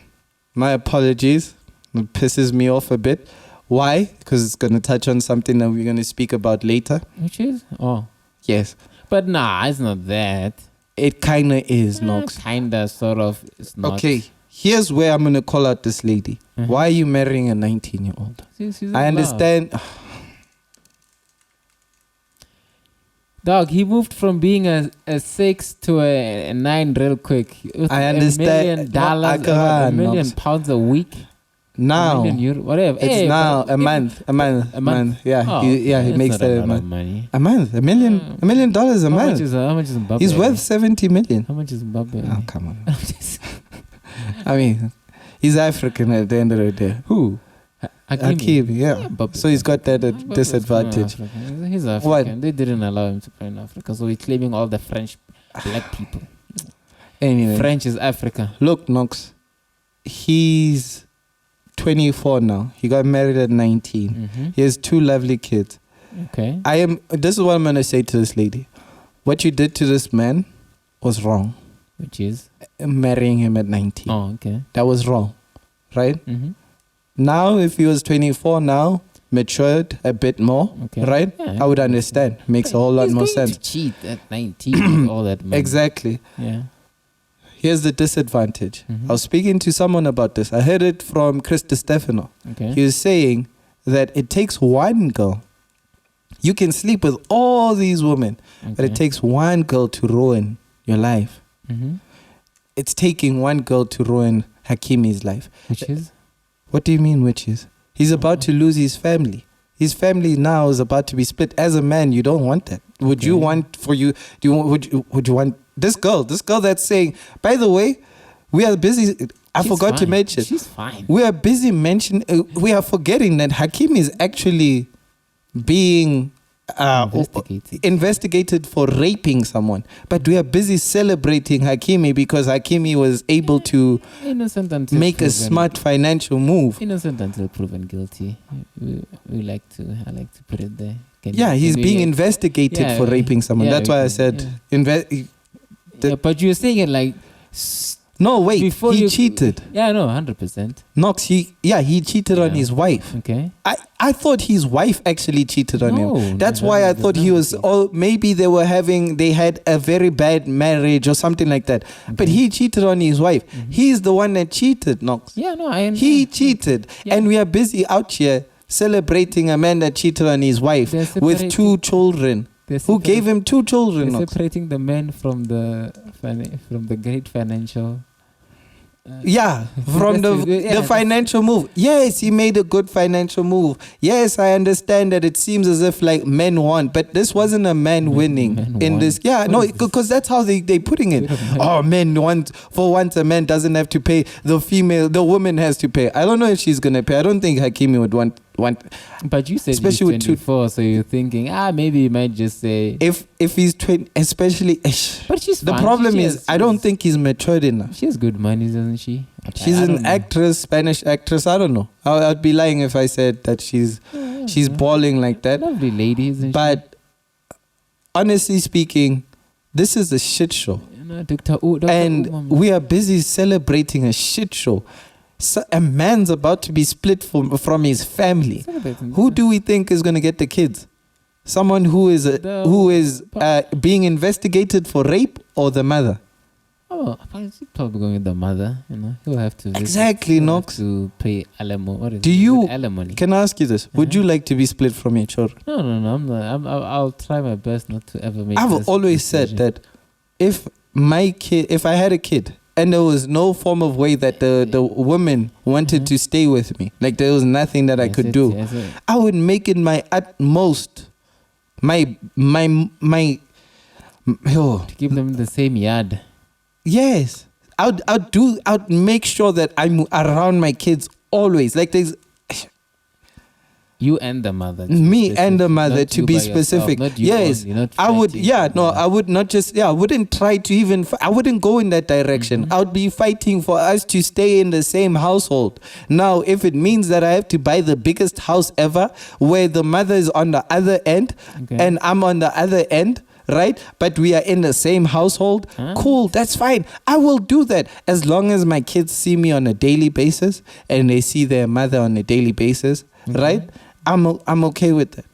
My apologies. It pisses me off a bit. Why? Because it's going to touch on something that we're going to speak about later. Which is? Oh. Yes. But nah, it's not that. It kind of is, Knox. Kinda, sort of. It's not. Okay. Here's where I'm going to call out this lady. Why are you marrying a 19-year-old? I understand. Dog, he moved from being a 6 to a 9 real quick. I understand. $1 million pounds a week. Now. $1 million euro, whatever. It's now a month. Yeah. Oh, he makes that a month. Money. A month. $1 million a month. How much is Zimbabwe? He's worth 70 million. How much is Zimbabwe? Oh, come on. I mean, he's African at the end of the day. Who? Hakimi, yeah. So he's got that disadvantage. He's African. What? They didn't allow him to play in Africa, so he's claiming all the French black people. Anyway. French is Africa. Look, Knox, he's 24 now. He got married at 19. He has 2 lovely kids. Okay. This is what I'm going to say to this lady. What you did to this man was wrong. Which is? Marrying him at 19. Oh, okay. That was wrong. Right? Now, if he was 24 now, matured a bit more, right? Yeah, I would understand. Makes a whole lot more sense. To cheat at 19 with all that money. Exactly. Yeah. Here's the disadvantage. I was speaking to someone about this. I heard it from Chris Stefano. Okay. He was saying that it takes one girl. You can sleep with all these women, but it takes one girl to ruin your life. It's taking one girl to ruin Hakimi's life. Which is? What do you mean, which is? He's about to lose his family. His family now is about to be split. As a man, you don't want that. Would you want for you? Do you would you want this girl that's saying? By the way, we are busy. I forgot to mention. She's fine. We are busy mentioning. We are forgetting that Hakimi is actually being investigated for raping someone, but we are busy celebrating Hakimi because Hakimi was able to make a smart financial move. Innocent until proven guilty. I like to put it there. He's being investigated for raping someone. That's why I said but you're saying it like. No, wait. Before he cheated. Yeah, no, 100%. Knox, he cheated on his wife. Okay. I thought his wife actually cheated on him. That's why I thought he was. Or maybe they had a very bad marriage or something like that. But he cheated on his wife. He's the one that cheated, Knox. Yeah, no, I. He cheated, and we are busy out here celebrating a man that cheated on his wife with 2 children. Who gave him 2 children? Separating the man from the great financial. From the financial move. Yes, he made a good financial move. Yes, I understand that it seems as if like men won, but this wasn't a man winning in this. Yeah, no, because that's how they putting it. Oh, men want for once a man doesn't have to pay. The woman has to pay. I don't know if she's gonna pay. I don't think Hakimi would want. But you said especially he's 24, so you're thinking, maybe he might just say if he's 20, especially. But she's the problem is I don't think he's matured enough. She has good money, doesn't she? She's an actress, Spanish actress. I don't know. I'd be lying if I said that she's balling like that. Lovely lady, isn't she? But honestly speaking, this is a shit show, and we are busy celebrating a shit show. So a man's about to be split from his family. Who do we think is going to get the kids? Someone who is being investigated for rape, or the mother? Oh, he's probably going with the mother. He'll have to exactly Knox to pay alimony. Do you? Alimony. Can I ask you this? Would you like to be split from your children? No. I'm not. I'll try my best not to ever make. I've always said that if I had a kid, and there was no form of way that the woman wanted to stay with me, like there was nothing that I could do, I would make it my utmost, to keep them in the same yard. Yes, I'd make sure that I'm around my kids always. Like there's you and the mother. Me and the mother, to be specific. Yes, I would. Yeah, no, I would not just. Yeah, I wouldn't try to even. I wouldn't go in that direction. I would be fighting for us to stay in the same household. Now, if it means that I have to buy the biggest house ever, where the mother is on the other end and I'm on the other end, right? But we are in the same household. Cool, that's fine. I will do that as long as my kids see me on a daily basis and they see their mother on a daily basis, right? I'm okay with that.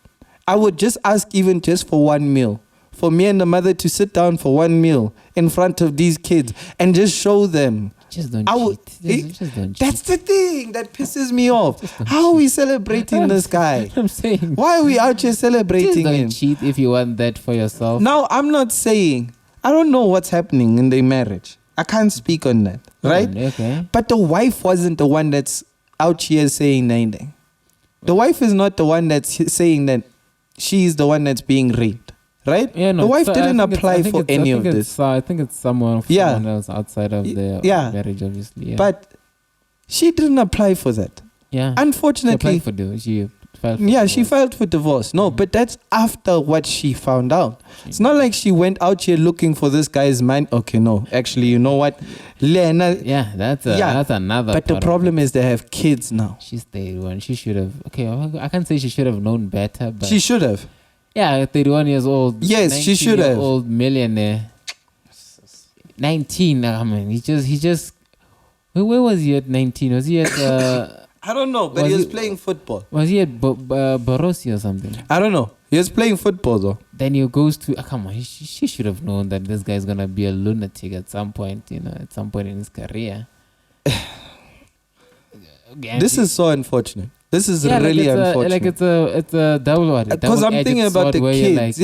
I would just ask even just for one meal, for me and the mother to sit down for one meal in front of these kids and just show them. Just don't cheat. Just don't cheat. That's the thing that pisses me off. How are we celebrating this guy? I'm saying. Why are we out here celebrating him? Just don't cheat if you want that for yourself. Now, I'm not saying, I don't know what's happening in their marriage. I can't speak on that, right? Okay. But the wife wasn't the one that's out here saying anything. The wife is not the one that's saying that she's the one that's being raped, right? Yeah, no, the wife didn't apply for any of this. I think it's someone else outside of their marriage, obviously. Yeah. But she didn't apply for that. Yeah. Unfortunately. She filed for divorce. No, but that's after what she found out. It's not like she went out here looking for this guy's man. Okay, no. Actually, you know what? That's another. But the problem is they have kids now. She's 31. She should have. Okay, I can't say she should have known better, but she should have. Yeah, 31 years old. Yes, she should have. Old millionaire. 19. I mean, he just. Where was he at 19? Was he at? I don't know, but he was playing football. Was he at Borussia or something? I don't know. He was playing football though. Then he goes to come on. She should have known that this guy's gonna be a lunatic at some point. At some point in his career. This is so unfortunate. This is really unfortunate. It's a double. Because I'm thinking about the kids.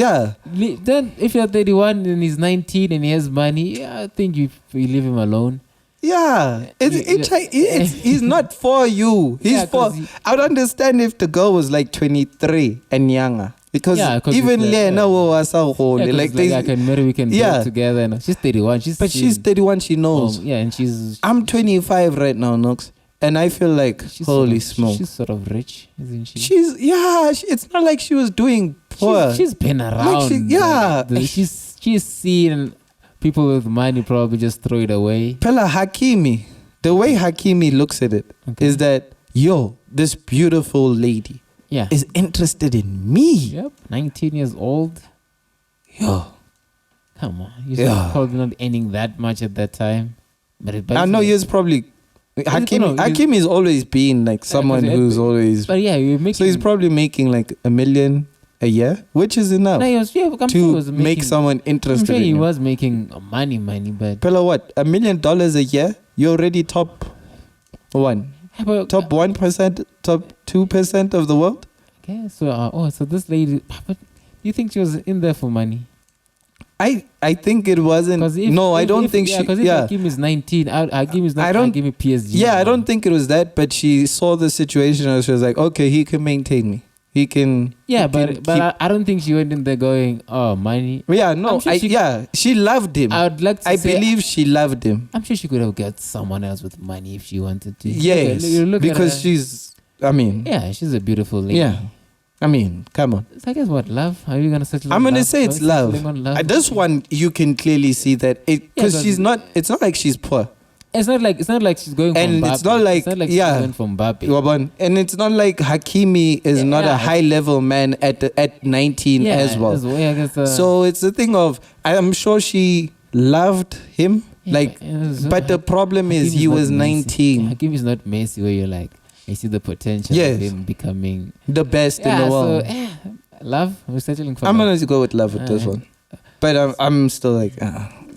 Then if you're 31 and he's 19 and he has money, I think you leave him alone. Yeah, he's not for you. He's for. I would understand if the girl was like 23 and younger. Because even Lena was so holy. Like I can marry, we can go together. And she's 31. She's 31. She knows. And she's. I'm 25 right now, Knox, and I feel like holy smoke. She's sort of rich, isn't she? It's not like she was doing poor. She's been around. She's seen people with money probably just throw it away. Pella Hakimi, the way Hakimi looks at it is that this beautiful lady. Is interested in me. Yep, 19 years old. Yo, come on, you're probably not earning that much at that time. But I know he's probably Hakimi is always been like someone who's always. But so he's probably making like $1 million a year, which is enough to make someone interested. I'm sure in he you. was making money, but. Pella, what? $1 million a year? You're already top one. Top 1%, top 2% of the world. Okay, so this lady, but you think she was in there for money? I think it wasn't. I don't think she. Because if Hakimi is 19, Hakimi is not Hakimi PSG. Yeah, I don't think it was that. But she saw the situation and she was like, okay, he can maintain me. He can. Yeah, but I don't think she went in there going, oh, money. Yeah, no, she loved him. I would like to say, believe she loved him. I'm sure she could have got someone else with money if she wanted to. Yes, because she's. She's a beautiful lady. Yeah, come on. So I guess what, love? Are you gonna settle? I'm gonna say it's love. This one you can clearly see that because she's not. It's not like she's poor. It's not like she's going from and Mbappe. It's not like she's going from Mbappe. And it's not like Hakimi is not a high level man at 19 as well. So it's the thing of I'm sure she loved him. But the problem is he was 19. Hakimi is not Messi where you're like I see the potential of him becoming the best in the world. So, love, we're settling for. I'm gonna go with love with this one, but I'm still like.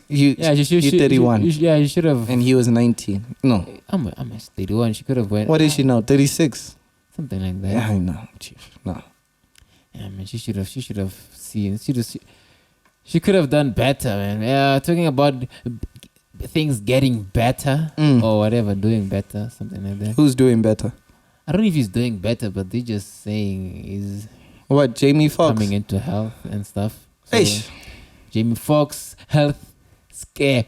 You're 31. You should have. And he was 19. No. I'm 31. She could have went. What is she now? 36? Something like that. Yeah, I know, chief. No. Yeah, man. She should have seen. She could have done better, man. Yeah, talking about things getting better or whatever, doing better, something like that. Who's doing better? I don't know if he's doing better, but they're just saying he's. What, Jamie Foxx? Coming into health and stuff. So, Jamie Foxx, health.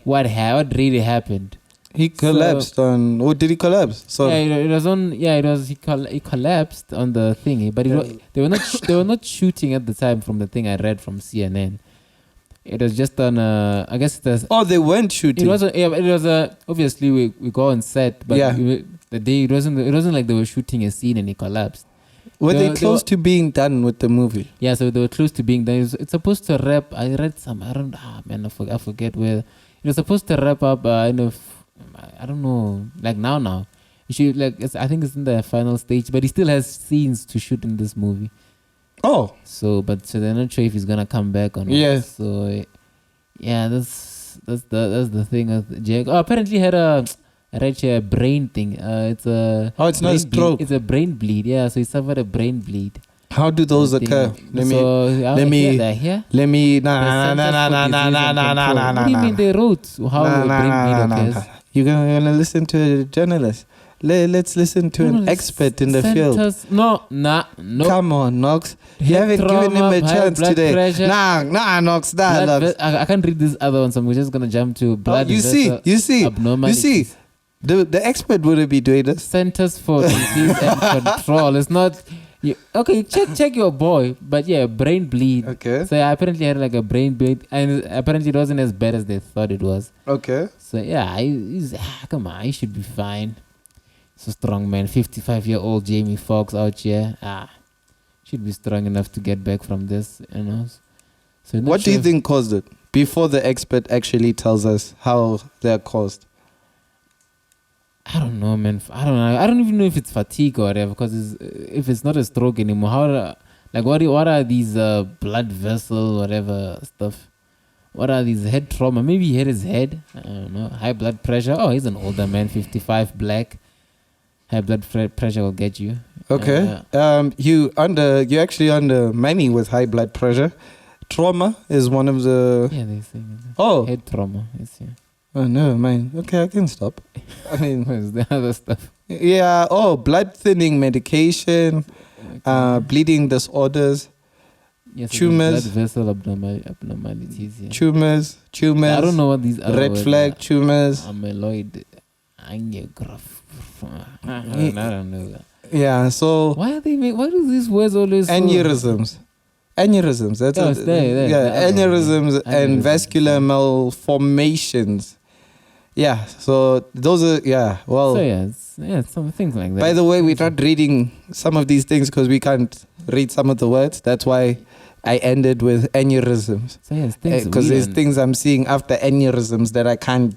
What really happened? He collapsed on. What did he collapse? So it was on. Yeah, it was. He collapsed on the thingy, but they were not shooting at the time. From the thing I read from CNN, it was just on. I guess they weren't shooting. It wasn't. Yeah, it was. Obviously, we go on set, but the day it wasn't like they were shooting a scene and he collapsed. Were they close to being done with the movie? Yeah, so they were close to being done. It's supposed to wrap. I read some. I forget where. It was supposed to wrap up. I don't know. Like now. I think it's in the final stage, but he still has scenes to shoot in this movie. Oh. So they're not sure if he's gonna come back or not. Yes. So, yeah, that's the thing of Jake. Oh, apparently he had a brain thing. It's not a stroke. It's a brain bleed. Yeah, so he suffered a brain bleed. How do those occur? Let me. Nah. What do you mean they wrote how a brain bleed occurs? You're gonna listen to a journalist. Let's listen to an expert in the field. No. Come on, Knox. You haven't given him a chance today. Pressure. Nah, Knox. I can't read this other one, so we're just gonna jump to blood. You see. The expert wouldn't be doing this. Centers for Disease and Control. It's not. Check your boy. But yeah, brain bleed. Okay. So I apparently had like a brain bleed, and apparently it wasn't as bad as they thought it was. Okay. So yeah, come on, he should be fine. So strong man, 55-year-old Jamie Foxx out here. Should be strong enough to get back from this, So what do you think caused it? Before the expert actually tells us how they're caused. I don't know, man. I don't know. I don't even know if it's fatigue or whatever. Because if it's not a stroke anymore, what are these blood vessel whatever stuff? What are these head trauma? Maybe he hit his head. I don't know. High blood pressure. Oh, he's an older man, 55, black. High blood pressure will get you. Okay. You actually under money with high blood pressure. Trauma is one of the. Yeah, they say. Oh. Head trauma. Yes, yeah. Oh no, man. Okay, I can stop. I mean, what's the other stuff? Yeah. Oh, blood thinning medication. Okay. Bleeding disorders. Yes, tumors. Blood vessel abnormalities. Yeah. Tumors. I don't know what these are. Red flag tumors. Amyloid. Angiograph. I don't know that. Yeah. So. Why do these words always? Aneurysms. Aneurysms. That's there. Yeah. Aneurysms and vascular malformations. Yeah. So those are Well. So some things like that. By the way, we're not reading some of these things because we can't read some of the words. That's why I ended with aneurysms. So things because there's things I'm seeing after aneurysms that I can't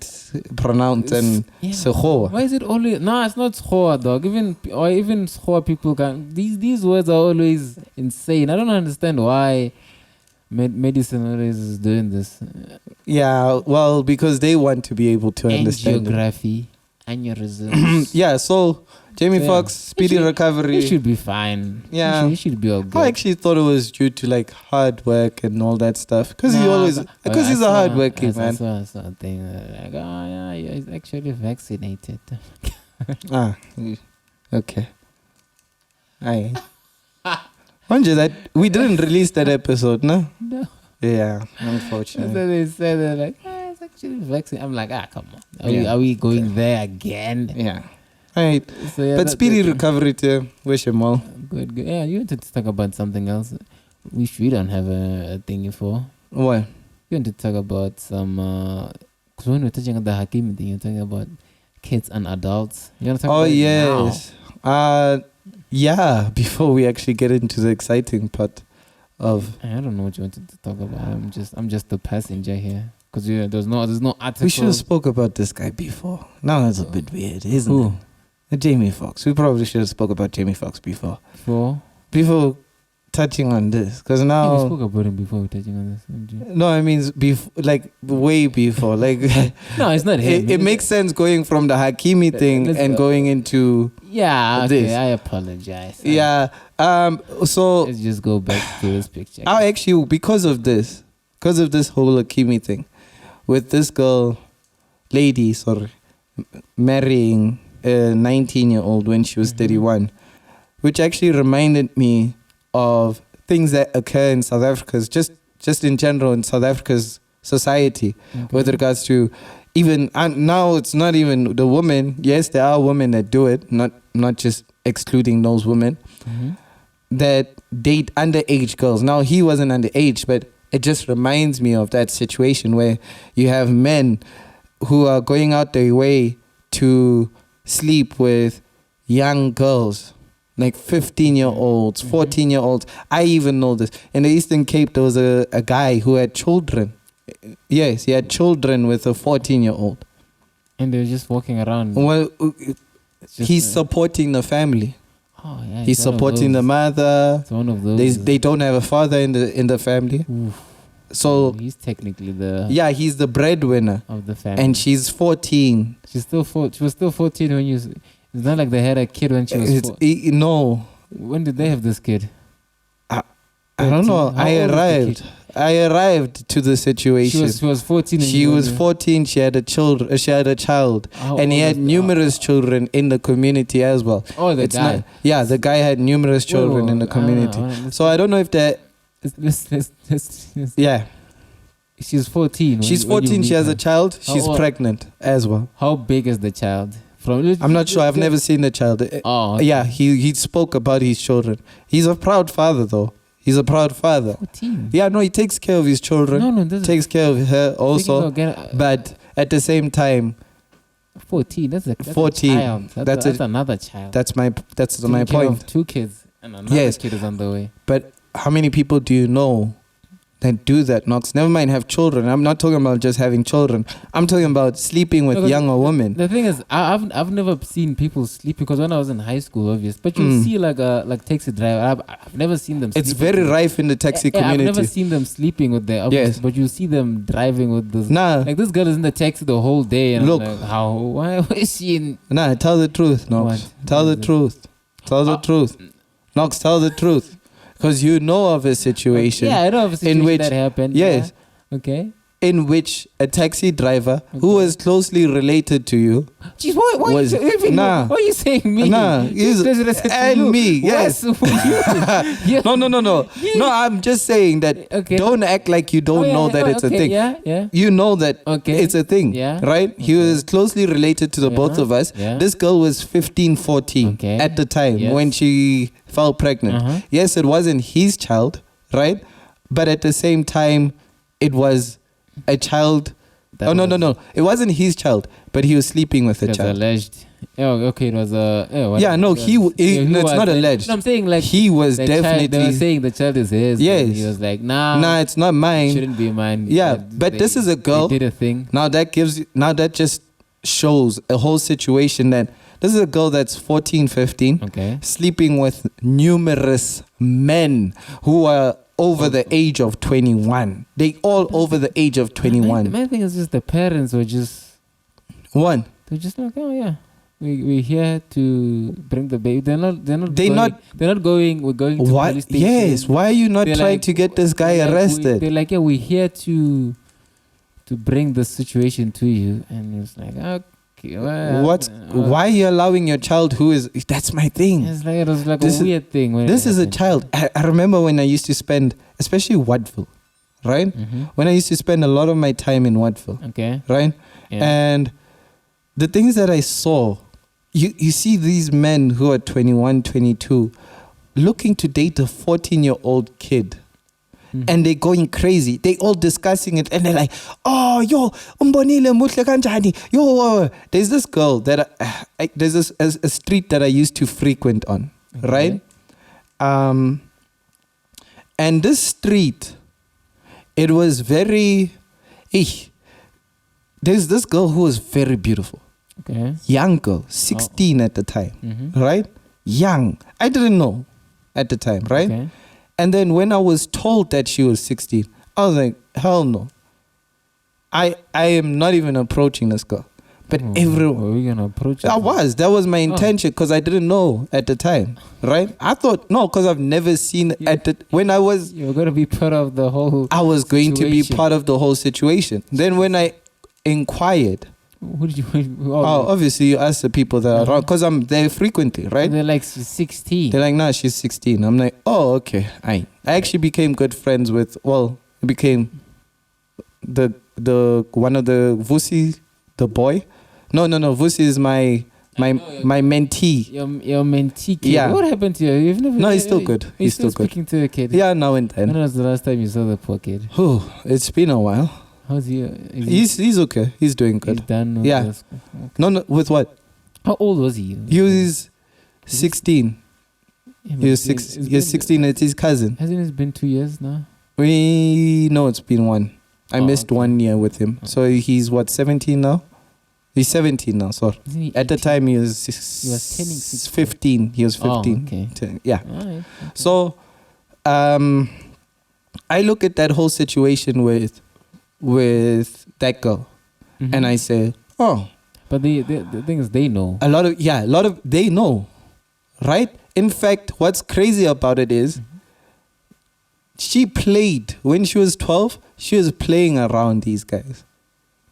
pronounce and sehoa. Why is it always? No, it's not sehoa, dog. Even sehoa people can. These words are always insane. I don't understand why medicine always is doing this. Yeah, well, because they want to be able to understand. Angiography, aneurysms. Yeah, so Jamie Foxx, speedy recovery. He should be fine. Yeah. He should be all good. I actually thought it was due to like hard work and all that stuff. Because he's a hardworking man. I saw a thing like, he's actually vaccinated. Okay. Aye. Wonder that we didn't release that episode, no? No. Yeah, unfortunately. So they said they're like, it's actually vaccinated. I'm like, come on. Are we going there again? Yeah. Right. So, but speedy recovery to wish him all. Good. Yeah, you wanted to talk about something else, which we don't have a thingy for. What? You want to talk about some. Because when we're touching on the Hakimi thing, you're talking about kids and adults. You want to talk about yes. Now? Yeah, before we actually get into the exciting part of. I don't know what you wanted to talk about. I'm just the passenger here. Because there's no article. We should have spoke about this guy before. Now that's a bit weird, isn't it? Jamie Foxx. We probably should have spoke about Jamie Foxx before. Before touching on this, because now we spoke about him before touching on this. No, I mean way before. Like no, it's not him. It makes sense going from the Hakimi thing and going into this. I apologize. Yeah. So let's just go back to this picture. Actually, because of this whole Hakimi thing, with this lady, marrying a 19-year-old when she was 31, which actually reminded me of things that occur in South Africa's just in general in South Africa's society with regards to even now it's not even the women. Yes, there are women that do it, not just excluding those women that date underage girls. Now he wasn't underage, but it just reminds me of that situation where you have men who are going out their way to sleep with young girls, like 15-year-olds, 14-year-olds. I even know this. In the Eastern Cape, there was a guy who had children. Yes, he had children with a 14-year-old. And they were just walking around. Well, he's supporting the family. Oh, yeah, he's supporting the mother. It's one of those. They don't have a father in the family. Oof. So he's technically he's the breadwinner of the family. And she's 14. She was still 14 when you. It's not like they had a kid when she was 4. No. When did they have this kid? I don't know. I arrived to the situation. She was 14. She was 14. She had a child, and he had numerous children in the community as well. Oh, the guy. The guy had numerous children in the community. So I don't know if that. Yeah. She's 14. She's 14. She has a child. She's pregnant as well. How big is the child? I'm not sure. I've never seen the child. Oh, okay. Yeah. He spoke about his children. He's a proud father, though. He's a proud father. 14. Yeah, no, he takes care of his children. No, takes care of her also. But at the same time, 14. That's 14. A child. That's another child. That's my point. Of 2 kids and another kid is on the way. But how many people do you know that do that, Knox. Never mind have children. I'm not talking about just having children. I'm talking about sleeping with younger women. The thing is, I've never seen people sleep because when I was in high school, obvious. But you see like taxi driver. I've never seen them. It's very rife in the taxi community. I've never seen them sleeping with their opposite, but you see them driving with this. Nah, like this girl is in the taxi the whole day. And look, I'm like, why is she in? Nah, tell the truth, Knox. Tell the truth. Tell the truth. Knox, tell the truth. Because you know of a situation. Yeah, I know of a situation in which, that happened. Yes. Yeah. Okay. In which a taxi driver who was closely related to you. Jeez, why are you saying me? Nah, and me, yes. No. No, I'm just saying that don't act like you don't know that it's a thing. Yeah. You know that it's a thing, right? He was closely related to the both of us. Yeah. This girl was 15, 14 at the time when she fell pregnant. Yes, it wasn't his child, right? But at the same time, it was a child. No. It wasn't his child, but he was sleeping with a child. Alleged. Oh, okay. It was a. It's not alleged. No, I'm saying like he was definitely. They were saying the child is his. Yes. He was like, nah, it's not mine. It shouldn't be mine. Yeah, but this is a girl. They did a thing. Now that just shows a whole situation that this is a girl that's 14, 15, sleeping with numerous men who are over the age of 21. They all over the age of 21. My thing is just the parents were just... One. They're just like, oh yeah, we're here to bring the baby. We're going to the police station. Yes, why are you not trying to get this guy arrested? They're like, yeah, we're here to bring the situation to you. And he was like, okay. Why are you allowing your child who is... That's my thing. It was like a weird thing. This is a child. I remember when I used to spend, especially Wattville, right? When I used to spend a lot of my time in Wattville. Okay. Right? Yeah. And the things that I saw, you see these men who are 21, 22, looking to date a 14-year-old kid. And they're going crazy. They all discussing it, and they're like, "Oh, yo, umbonile muhle kanjani? Yo, there's this girl that there's a street that I used to frequent on, right? And this street, it was very. There's this girl who was very beautiful, young girl, 16 at the time, right? Young. I didn't know at the time, right? Okay. And then when I was told that she was 16, I was like, hell no. I am not even approaching this girl. But everyone... Were we going to approach her? That was my intention because I didn't know at the time, right? I thought, no, because I've never seen when I was... You were going to be part of the whole I was going to be part of the whole situation. Then when I inquired... Who did you... obviously you ask the people that are around because I'm there frequently, right? They're like, she's 16. They're like, nah, she's 16. I'm like, oh, okay. I actually became good friends with, became the one of the Vusi, the boy. No, Vusi is my mentee. Your mentee kid. Yeah. What happened to you? You've never... No, he's still good. He's still good. Speaking to a kid. Yeah, now and then. When was the last time you saw the poor kid? It's been a while. How's he? He's okay. He's doing good. He's done. Yeah. Okay. No, with what? How old was he? He was 16. Yeah, he was 16. It's his cousin. Hasn't it been 2 years now? It's been one. I missed 1 year with him. So he's 17 now? He's 17 now, sorry. At the time he was turning 16. 15. He was 15. Okay. Yeah. Right. Okay. So I look at that whole situation with that girl and I say, oh. But the thing is, they know. A lot of they know, right? In fact, what's crazy about it is she played, when she was 12, she was playing around these guys.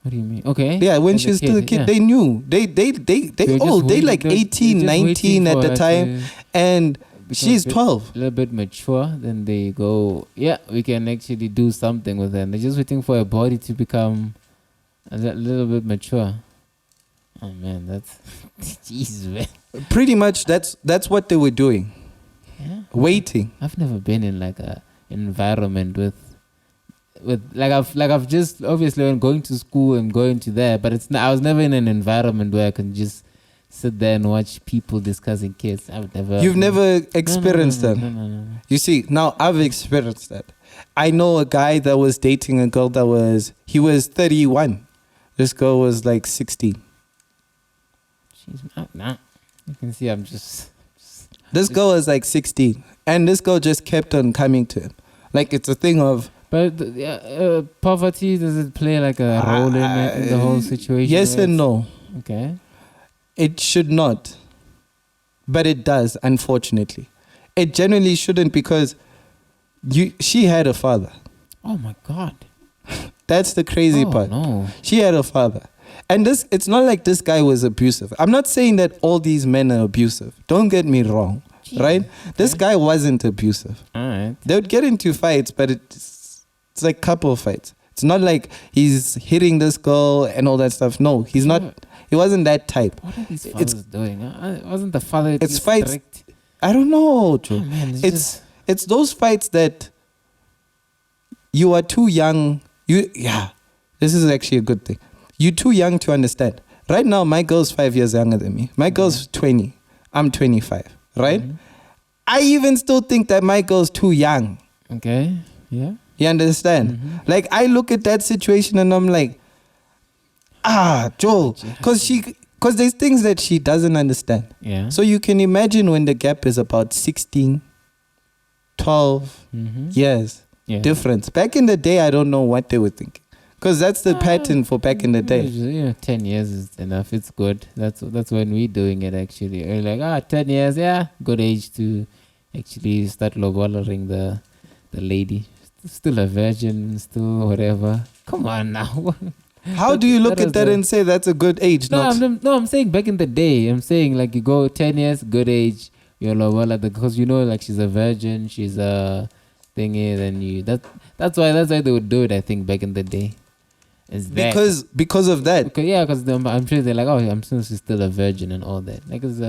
What do you mean? Okay. Yeah, when she was still a kid, they knew. They like 18, 19 at the time. And she's 12. A little bit mature, then they go, yeah, we can actually do something with them. They're just waiting for a body to become a little bit mature. Oh man, that's Jesus, man. Pretty much, that's what they were doing. Yeah, waiting. I've never been in like a environment with I've just obviously when going to school and going to there, but I was never in an environment where I can just sit there and watch people discussing kids. I would never. You've never experienced that. No. You see, now I've experienced that. I know a guy that was dating a girl he was 31. This girl was like 16. Nah. You can see I'm just. This girl was like 16. And this girl just kept on coming to him. Like, it's a thing of... But poverty, does it play like a role in the whole situation? Yes and no. Okay. It should not. But it does, unfortunately. It generally shouldn't because she had a father. Oh my God. That's the crazy part. No. She had a father. And it's not like this guy was abusive. I'm not saying that all these men are abusive. Don't get me wrong. Jeez. Right? Okay. This guy wasn't abusive. All right. They would get into fights, but it's like couple fights. It's not like he's hitting this girl and all that stuff. No, he's not. He wasn't that type. What are these fathers doing? Wasn't the father? It's fights. Strict? I don't know, Joe. Oh, man, it's those fights that you are too young. This is actually a good thing. You're too young to understand. Right now, my girl's 5 years younger than me. My girl's 20. I'm 25. Right? Mm-hmm. I even still think that my girl's too young. Okay. Yeah. You understand? Mm-hmm. Like, I look at that situation and I'm like, Joe, because there's things that she doesn't understand. Yeah. So you can imagine when the gap is about 16, 12 years difference. Back in the day, I don't know what they were thinking. Because that's the pattern for back in the day. Yeah, 10 years is enough. It's good. That's when we're doing it, actually. We're like, 10 years, yeah, good age to actually start lowballing the lady. Still a virgin, still whatever. Come on now. How do you look at that and say that's a good age? I'm saying back in the day. I'm saying like you go 10 years, good age. You're lowballer because you know like she's a virgin, she's a thingy. Then that's why they would do it. I think back in the day. Because of that. Because I'm sure they're like, I'm sure she's still a virgin and all that. Like, because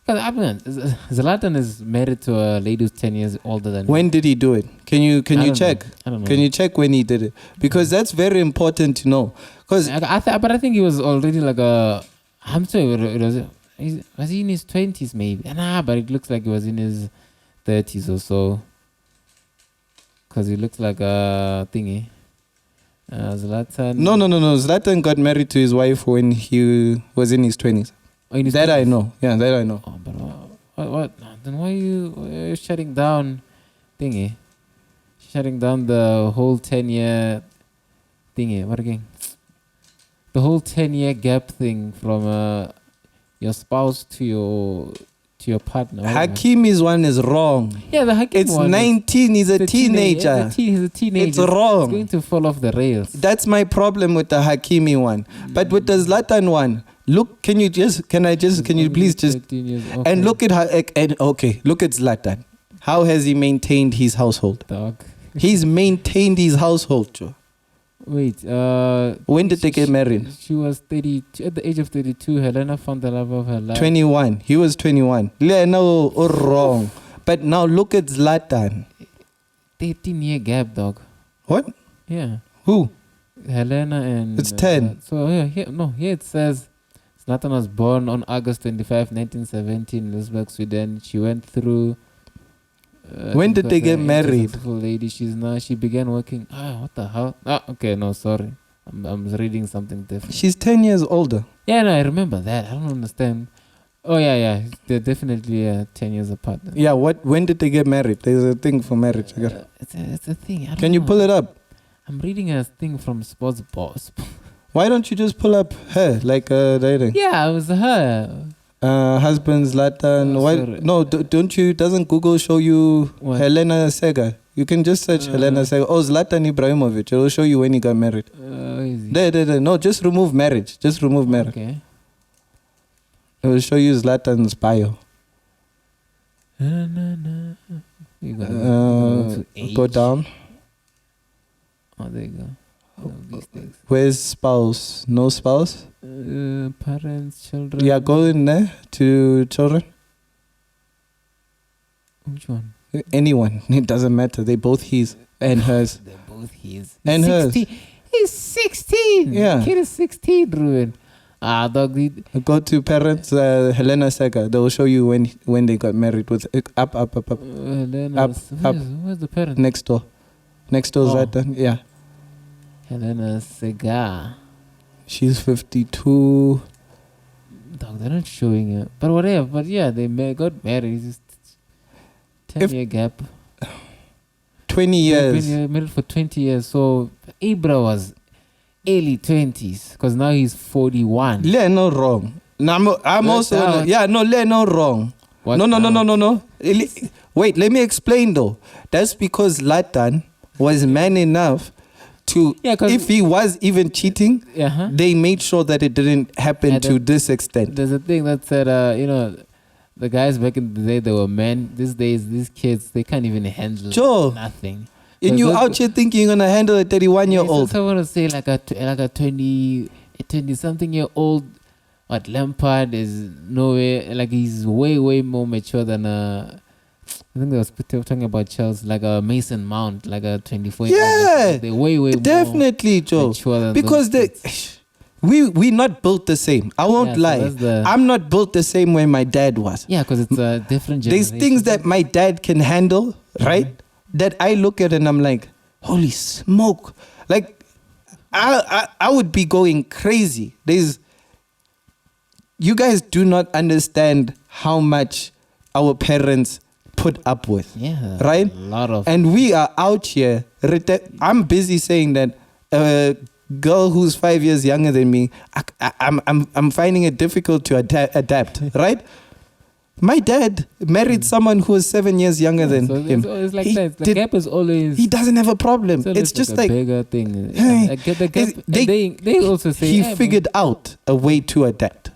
Zlatan is married to a lady who's 10 years older than When did he do it? Can you check? I don't know. Can you check when he did it? Because that's very important to know. But I think he was already like I'm sure was he in his 20s maybe? Nah, but it looks like he was in his 30s or so. Because he looks like a thingy. Zlatan. No. Zlatan got married to his wife when he was in his 20s. That 20s? I know. Yeah, that I know. Oh, but what? Then why are you shutting down thingy? Shutting down the whole 10-year thingy. What again? The whole 10-year gap thing from your spouse to your partner. Hakimi's one is wrong. Yeah, the Hakimi it's one 19. He's a teenager. He's a teenager. It's wrong. It's going to fall off the rails. That's my problem with the Hakimi one. But with the Zlatan one, look. Can you please just and look at look at Zlatan. How has he maintained his household? Dog. He's maintained his household, Joe. Wait, when did they get married? She was 32. At the age of 32, Helena found the love of her life. 21. He was 21. No, wrong. But now look at Zlatan. 13-year gap, dog. What? Yeah. Who? Helena and... It's 10. Here it says Zlatan was born on August 25, 1917 in Lusberg, Sweden. She went through... when did they get married? She began working. What the hell? Okay, no, sorry. I'm reading something different. She's 10 years older. Yeah, no, I remember that. I don't understand. Oh, yeah. They're definitely 10 years apart. Yeah, when did they get married? There's a thing for marriage. It's a thing. Can you pull it up? I'm reading a thing from Sports Boss. Why don't you just pull up her, like dating? Yeah, it was her. Husband Zlatan. Why? No, don't you? Doesn't Google show you what? Helena Sega? You can just search Helena Sega. Oh, Zlatan Ibrahimovic. It will show you when he got married. There. No, just remove marriage. Just remove marriage. Okay. It will show you Zlatan's bio. You gotta go down. Oh, there you go. Where's spouse? No spouse? Parents, children. Yeah, go in there to children. Which one? Anyone. It doesn't matter. They both his and hers. They're both his. And 16. Hers. He's 16. Yeah. Kid is 16, Ruben. Dog. Go to parents, Helena Sega. They will show you when they got married with up. Helena, where's the parent? Next door is right there. Yeah. Helena Sega. She's 52. Dog, they're not showing it. But whatever. But yeah, they got married. It's just 10-year gap. 20 years. They've been married for 20 years. So Ibra was early 20s because now he's 41. No wrong. I'm also no wrong. What No. Wait, let me explain though. That's because Latan was man enough to, if he was even cheating, they made sure that it didn't happen to this extent. There's a thing that said, the guys back in the day, they were men. These days, these kids, they can't even handle nothing. And you out here thinking you're gonna handle a 31-year-old. I want to say like a 20-something-year-old. What Lampard is nowhere, like he's way more mature than I think they was talking about Chelsea, like a Mason Mount, like a 24-year-old. Yeah, they're way definitely, Joe. Because we not built the same. I won't lie. I'm not built the same way my dad was. Yeah, because it's a different generation. There's things that my dad can handle, right? That I look at and I'm like, holy smoke! Like, I would be going crazy. You guys do not understand how much our parents put up with. Yeah, right? A lot of. And we are out here. I'm busy saying that a girl who's 5 years younger than me, I'm finding it difficult to adapt, right? My dad married someone who was 7 years younger than him. It's like that. The gap is always. He doesn't have a problem. It's just like a bigger thing. The gap. They also say he figured out a way to adapt.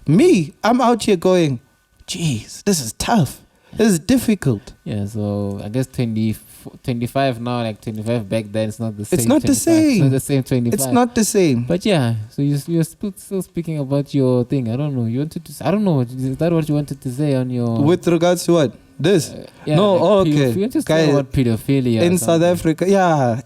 Me, I'm out here going, geez, this is tough. This is difficult. Yeah, so I guess 25 now, like 25 back then, it's not the same. It's not 25. the same. It's not the same 25. It's not the same. But yeah, so you're still speaking about your thing. I don't know. You wanted to. I don't know. Is that what you wanted to say on your? With regards to what? This? Yeah, no. Like okay. You want to say about pedophilia in South Africa? Yeah.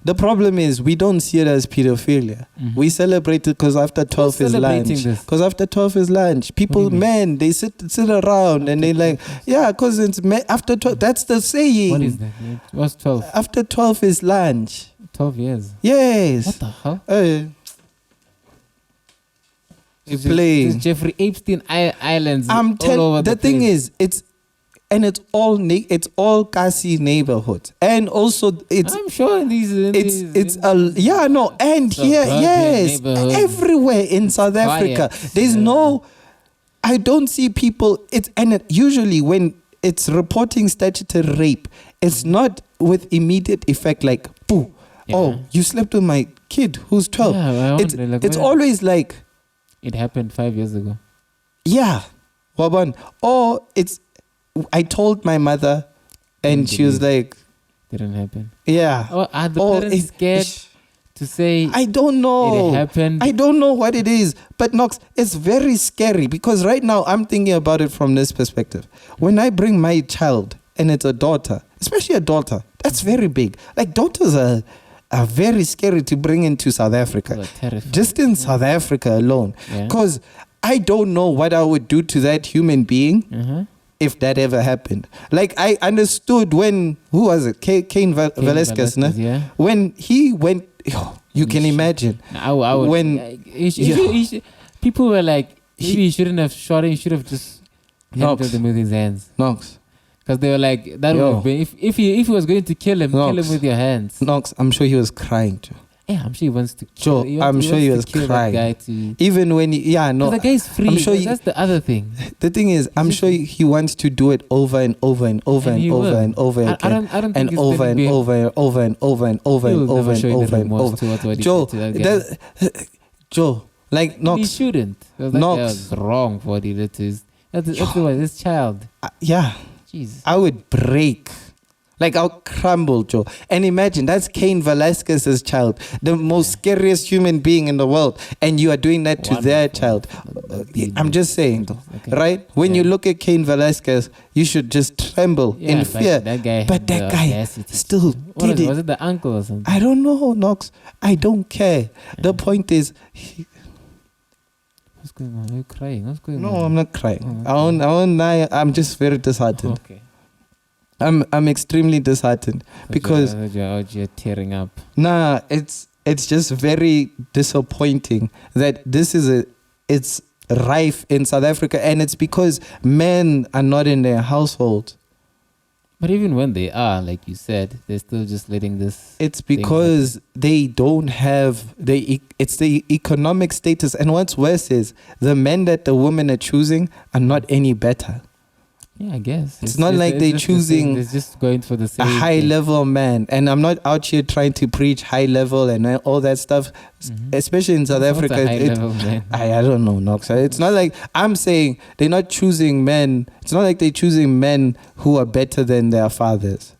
The problem is we don't see it as pedophilia. Mm-hmm. We celebrate it because after 12 is lunch. Because after 12 is lunch. People, men, they sit around and they like, yeah, because it's after 12. That's the saying. What is that? What's 12? After 12 is lunch. 12 years? Yes. What the hell? You play. This Jeffrey Epstein Islands. I'm telling. The thing is, it's all Kasi neighborhoods, and also I'm sure and here, yes, everywhere in South Africa. There's no, I don't see people. Usually when it's reporting statutory rape, it's not with immediate effect. Like, boo, you slept with my kid who's 12. Yeah, it's always like it happened 5 years ago. Yeah, Waban, or it's. I told my mother, and she was like, "Didn't happen." Yeah. Are the parents scared to say? I don't know. It happened. I don't know what it is, but Knox, it's very scary because right now I'm thinking about it from this perspective. When I bring my child, and it's a daughter, especially a daughter, that's very big. Like daughters are very scary to bring into South Africa. Just in South Africa alone, because I don't know what I would do to that human being. If that ever happened. Like I understood when, who was it? Cain Velasquez, yeah. When he went, you can imagine. I would, when people were like, maybe he shouldn't have shot him, he should have just handled him with his hands. Knox. Because they were like, that would have been, if he was going to kill him, kill him with your hands. Knox, I'm sure he was crying too. Yeah, I'm sure he wants to kill. I'm sure he was crying. Even when the guy's free. I'm sure that's the other thing. The thing is, I'm sure he wants to do it over and over and over and over and over again. I don't think and over and over and over and over and over and over and over and over. Joe, like Knox. He shouldn't. Knox was wrong for what he did to his. That's this child. Yeah. Jesus. I would break. Like, I'll crumble, Joe. And imagine, that's Cain Velasquez's child, the most scariest human being in the world. And you are doing that to their child. I'm just saying, though, right? When you look at Cain Velasquez, you should just tremble in fear. That guy still did it. Was it the uncle or something? I don't know, Knox. I don't care. The point is, going on? Are you crying? What's going on? No, I'm not crying. Oh, okay. I won't lie. I'm just very disheartened. Okay. I'm extremely disheartened because you're out here tearing up. nah, it's just very disappointing that it's rife in South Africa, and it's because men are not in their household. But even when they are, like you said, they're still just letting this. It's because they don't have it's the economic status, and what's worse is the men that the women are choosing are not any better. Yeah, I guess. It's not like they're choosing they're just going for the same a high level man. And I'm not out here trying to preach high level and all that stuff, especially in South Africa. I don't know, Knox. It's not like I'm saying they're not choosing men. It's not like they're choosing men who are better than their fathers.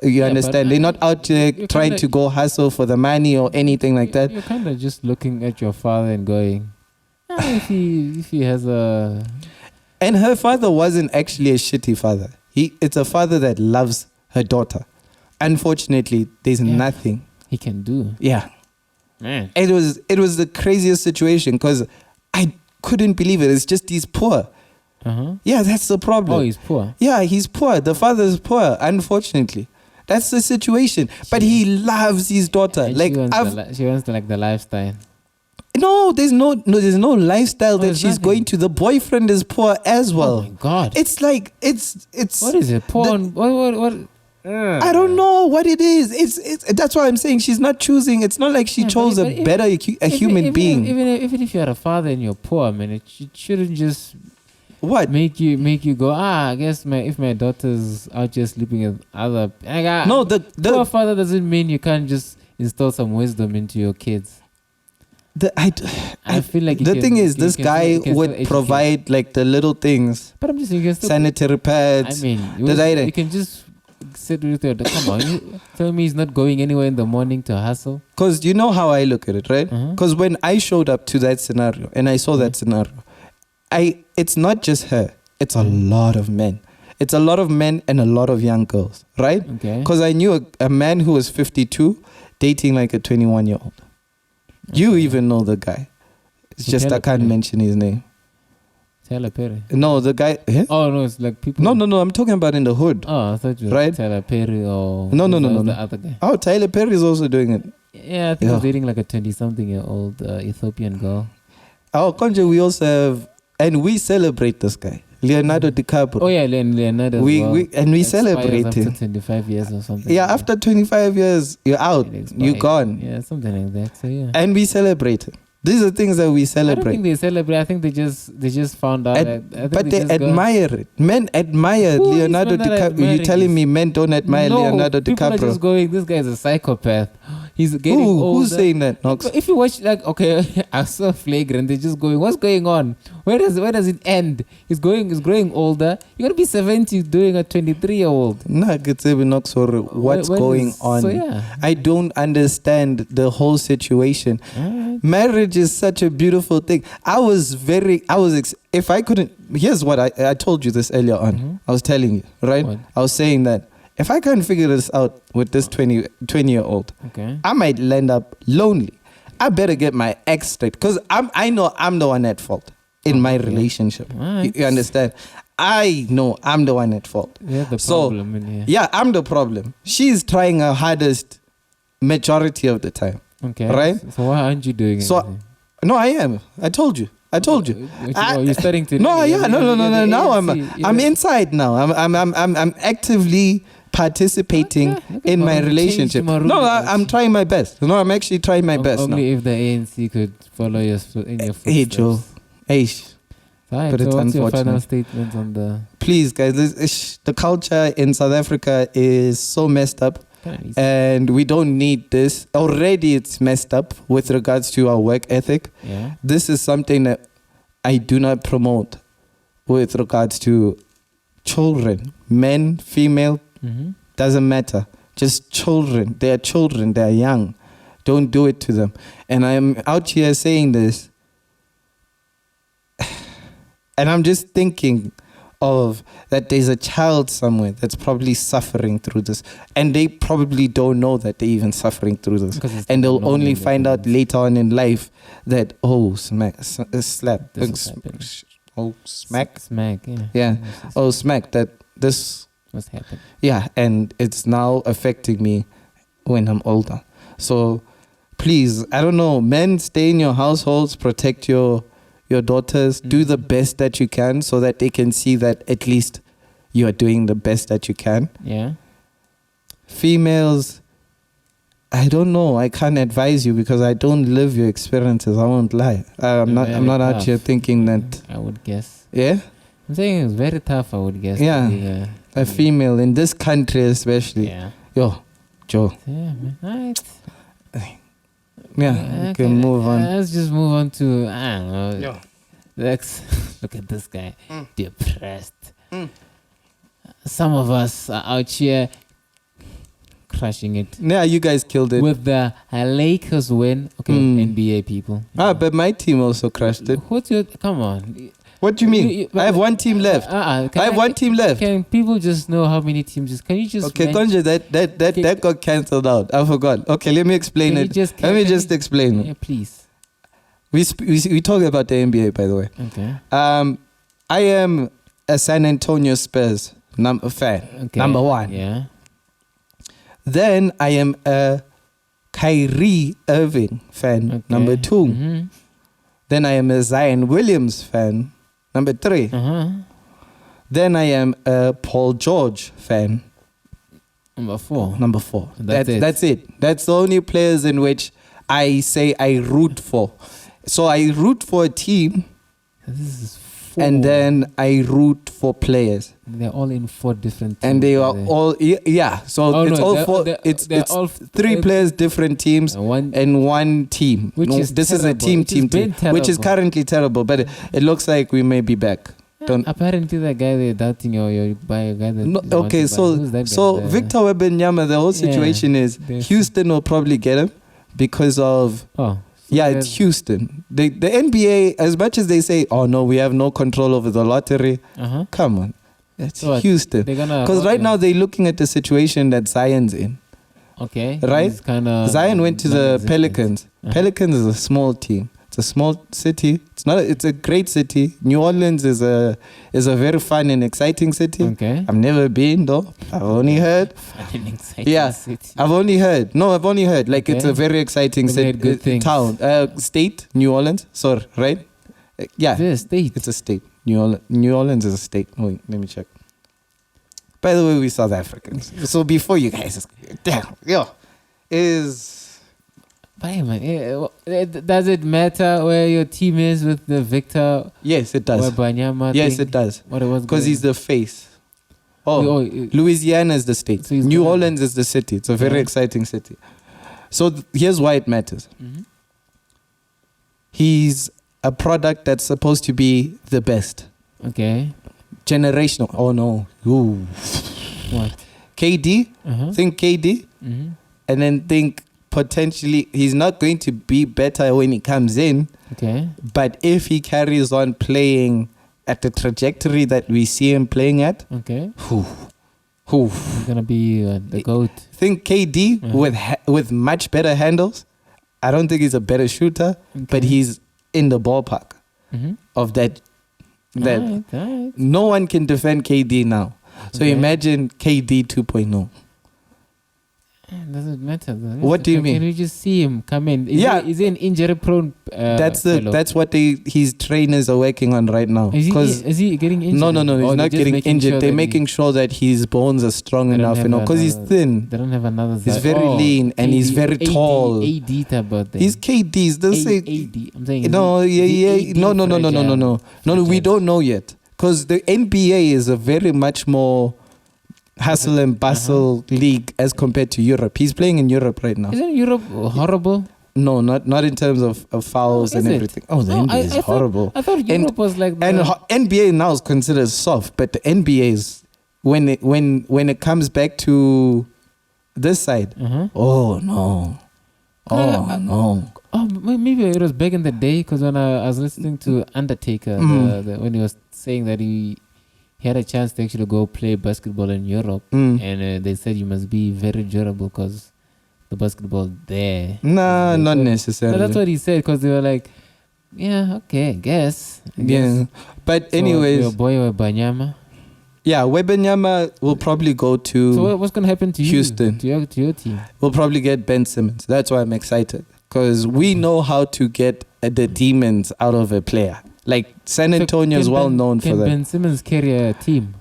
You understand? They're not out here trying to go hustle for the money or anything like that. You're kind of just looking at your father and going, if he has a... And her father wasn't actually a shitty father. It's a father that loves her daughter. Unfortunately, there's nothing he can do. Yeah. Man. It was the craziest situation because I couldn't believe it. It's just he's poor. Yeah, that's the problem. Oh, he's poor. Yeah, he's poor. The father's poor, unfortunately. That's the situation. But he loves his daughter. Like she wants the lifestyle. No, there's no lifestyle that she's going to. The boyfriend is poor as well. Oh my God! It's like it's. What is it? Poor? What? I don't know what it is. It's that's why I'm saying she's not choosing. It's not like she chose a human being. Even if you're a father and you're poor, man, it shouldn't just make you go. I guess if my daughter's out just sleeping with other. No, the poor father doesn't mean you can't just install some wisdom into your kids. I feel like the thing is, this guy would provide like the little things. But I'm just saying, sanitary pads. I mean, you can just sit with your. Come on, you tell me he's not going anywhere in the morning to hustle. Because you know how I look at it, right? Because when I showed up to that scenario and I saw that scenario, it's not just her. It's a lot of men. It's a lot of men and a lot of young girls, right? Okay. Because I knew a man who was 52 dating like a 21-year-old. You even know the guy. It's just I can't mention his name. Tyler Perry. No, the guy. Eh? Oh no, it's like people. No. I'm talking about in the hood. Oh, I thought you were Tyler Perry or no. The other guy. Oh, Tyler Perry is also doing it. Yeah, I think he's dating like a 20-something-year-old Ethiopian girl. Our country, we also have, and we celebrate this guy, Leonardo DiCaprio. Oh yeah, Leonardo. We celebrate after him. 25 years or something. Yeah, after 25 years, you're out. You're gone. Yeah, something like that. So yeah. And we celebrate him. These are things that we celebrate. I don't think they celebrate. I think they just found out. But they admire it. Men admire Leonardo DiCaprio. You're telling me men don't admire Leonardo DiCaprio? People are just going, this guy is a psychopath. He's getting older. Who's saying that, Knox? But if you watch, like, okay, I saw Flagrant. They're just going, what's going on? Where does it end? He's growing older. You're gonna be 70 doing a 23-year-old. Nah, Knox, or what's going on? So yeah, I don't understand the whole situation. Right. Marriage is such a beautiful thing. If I couldn't, here's what I told you this earlier on. I was telling you, right? What? I was saying that if I can't figure this out with this 20-year-old, okay, I might land up lonely. I better get my ex straight because I know I'm the one at fault in my relationship. Right. You understand? I know I'm the one at fault. Yeah, the problem in here. Yeah, I'm the problem. She's trying her hardest majority of the time. Okay. Right? So why aren't you doing it? No, I am. I told you. You're starting to. No. Now I'm inside now. I'm actively participating in my relationship. No, I'm trying my best. No, I'm actually trying my best. Only if the ANC could follow in your footsteps. Hey, Joe. Hey. Right, so what's your final statement on the... Please, guys, the culture in South Africa is so messed up. And we don't need this. Already it's messed up with regards to our work ethic. Yeah. This is something that I do not promote with regards to children. Men, female, doesn't matter. Just children. They are children. They are young. Don't do it to them. And I'm out here saying this. And I'm just thinking of that there's a child somewhere that's probably suffering through this, and they probably don't know that they're even suffering through this, and they'll only find out later on in life that smack, that this what's happened. Yeah, and it's now affecting me when I'm older. So please, I don't know, men, stay in your households, protect your daughters, do the best that you can so that they can see that at least you are doing the best that you can. Yeah. Females, I don't know. I can't advise you because I don't live your experiences. I won't lie. I'm not out here thinking that. I would guess. Yeah? I'm saying it's very tough, I would guess. Yeah. A female in this country especially. Yeah. Yo, Joe. Yeah, man. Alright. Yeah, we can move on. Let's just move on to, I don't know. Yo. Look at this guy. Depressed. Some of us are out here crushing it. Yeah, you guys killed it. With the Lakers win. Okay, NBA people. But my team also crushed it. Come on. What do you mean? I have one team left. I have one team left. Can people just know how many teams? Can you just... Okay, Konja, that got cancelled out. I forgot. Okay, let me explain it. Let me just explain it. Yeah, please. We talked about the NBA, by the way. Okay. I am a San Antonio Spurs fan. Okay. Number one. Yeah. Then I am a Kyrie Irving fan. Okay. Number two. Mm-hmm. Then I am a Zion Williams fan. Number three. Then I am a Paul George fan. Number four. That's it. That's the only players in which I say I root for. So I root for a team. This is four. And then I root for players. They're all in four different teams. And they are all, yeah. So it's all three players, different teams, and one team. This is a team, which is currently terrible, but it looks like we may be back. Apparently, that guy they're doubting you buy a guy that. Okay, so Victor Wembanyama, the whole situation is Houston will probably get him because of. It's Houston. The NBA, as much as they say, oh no, we have no control over the lottery. Come on. It's Houston. Because right now they're looking at the situation that Zion's in. Okay. Right? Zion went to the Pelicans. Pelicans is a small team. It's a small city. It's a great city. New Orleans is a very fun and exciting city. Okay. I've never been though. I've only heard. Fun and exciting city. I've only heard. No, I've only heard. Like it's a very exciting town. State, New Orleans. Sorry, right? Yeah. It's a state. It's a state. New Orleans is a state. Wait, let me check. By the way, we're South Africans. So before you guys, does it matter where your team is with the Victor? Yes, it does. Yes, it does. Because he's the face. Louisiana is the state. So New Orleans is the city. It's a very exciting city. So here's why it matters. He's a product that's supposed to be the best. Okay. Generational. Oh no. Ooh. What? KD. Think KD. And then think potentially he's not going to be better when he comes in. Okay. But if he carries on playing at the trajectory that we see him playing at. Okay. He's gonna be the GOAT. Think KD with much better handles. I don't think he's a better shooter, but he's in the ballpark of that. Right. No one can defend KD now. So imagine KD 2.0. Doesn't matter. What do you mean? Can we just see him come in? Is he an injury-prone? That's what his trainers are working on right now. Is he getting injured? No. He's not getting injured. They're making sure that his bones are strong enough, because he's thin. They don't have another. He's very lean and he's very tall. AD about that. He's KD's. Don't say AD. I'm saying no. We don't know yet, because the NBA is a very much more hustle and bustle league as compared to Europe. He's playing in Europe right now. Isn't Europe horrible? No, not in terms of fouls and everything. The NBA is horrible. I thought Europe was like and NBA now is considered soft, but the NBA is when it comes back to this side. Oh no. Maybe it was back in the day, because when I was listening to Undertaker when he was saying that he he had a chance to actually go play basketball in Europe, and they said you must be very durable because the basketball there. Nah, not necessarily. No, that's what he said because they were like, yeah, okay, I guess. Yeah, but so anyways, your boy Wembanyama. Yeah, Wembanyama will probably go to. So what's gonna happen to Houston? To your team? We'll probably get Ben Simmons. That's why I'm excited because we know how to get the demons out of a player. Like San Antonio is well known for that. Can Ben Simmons carry a team?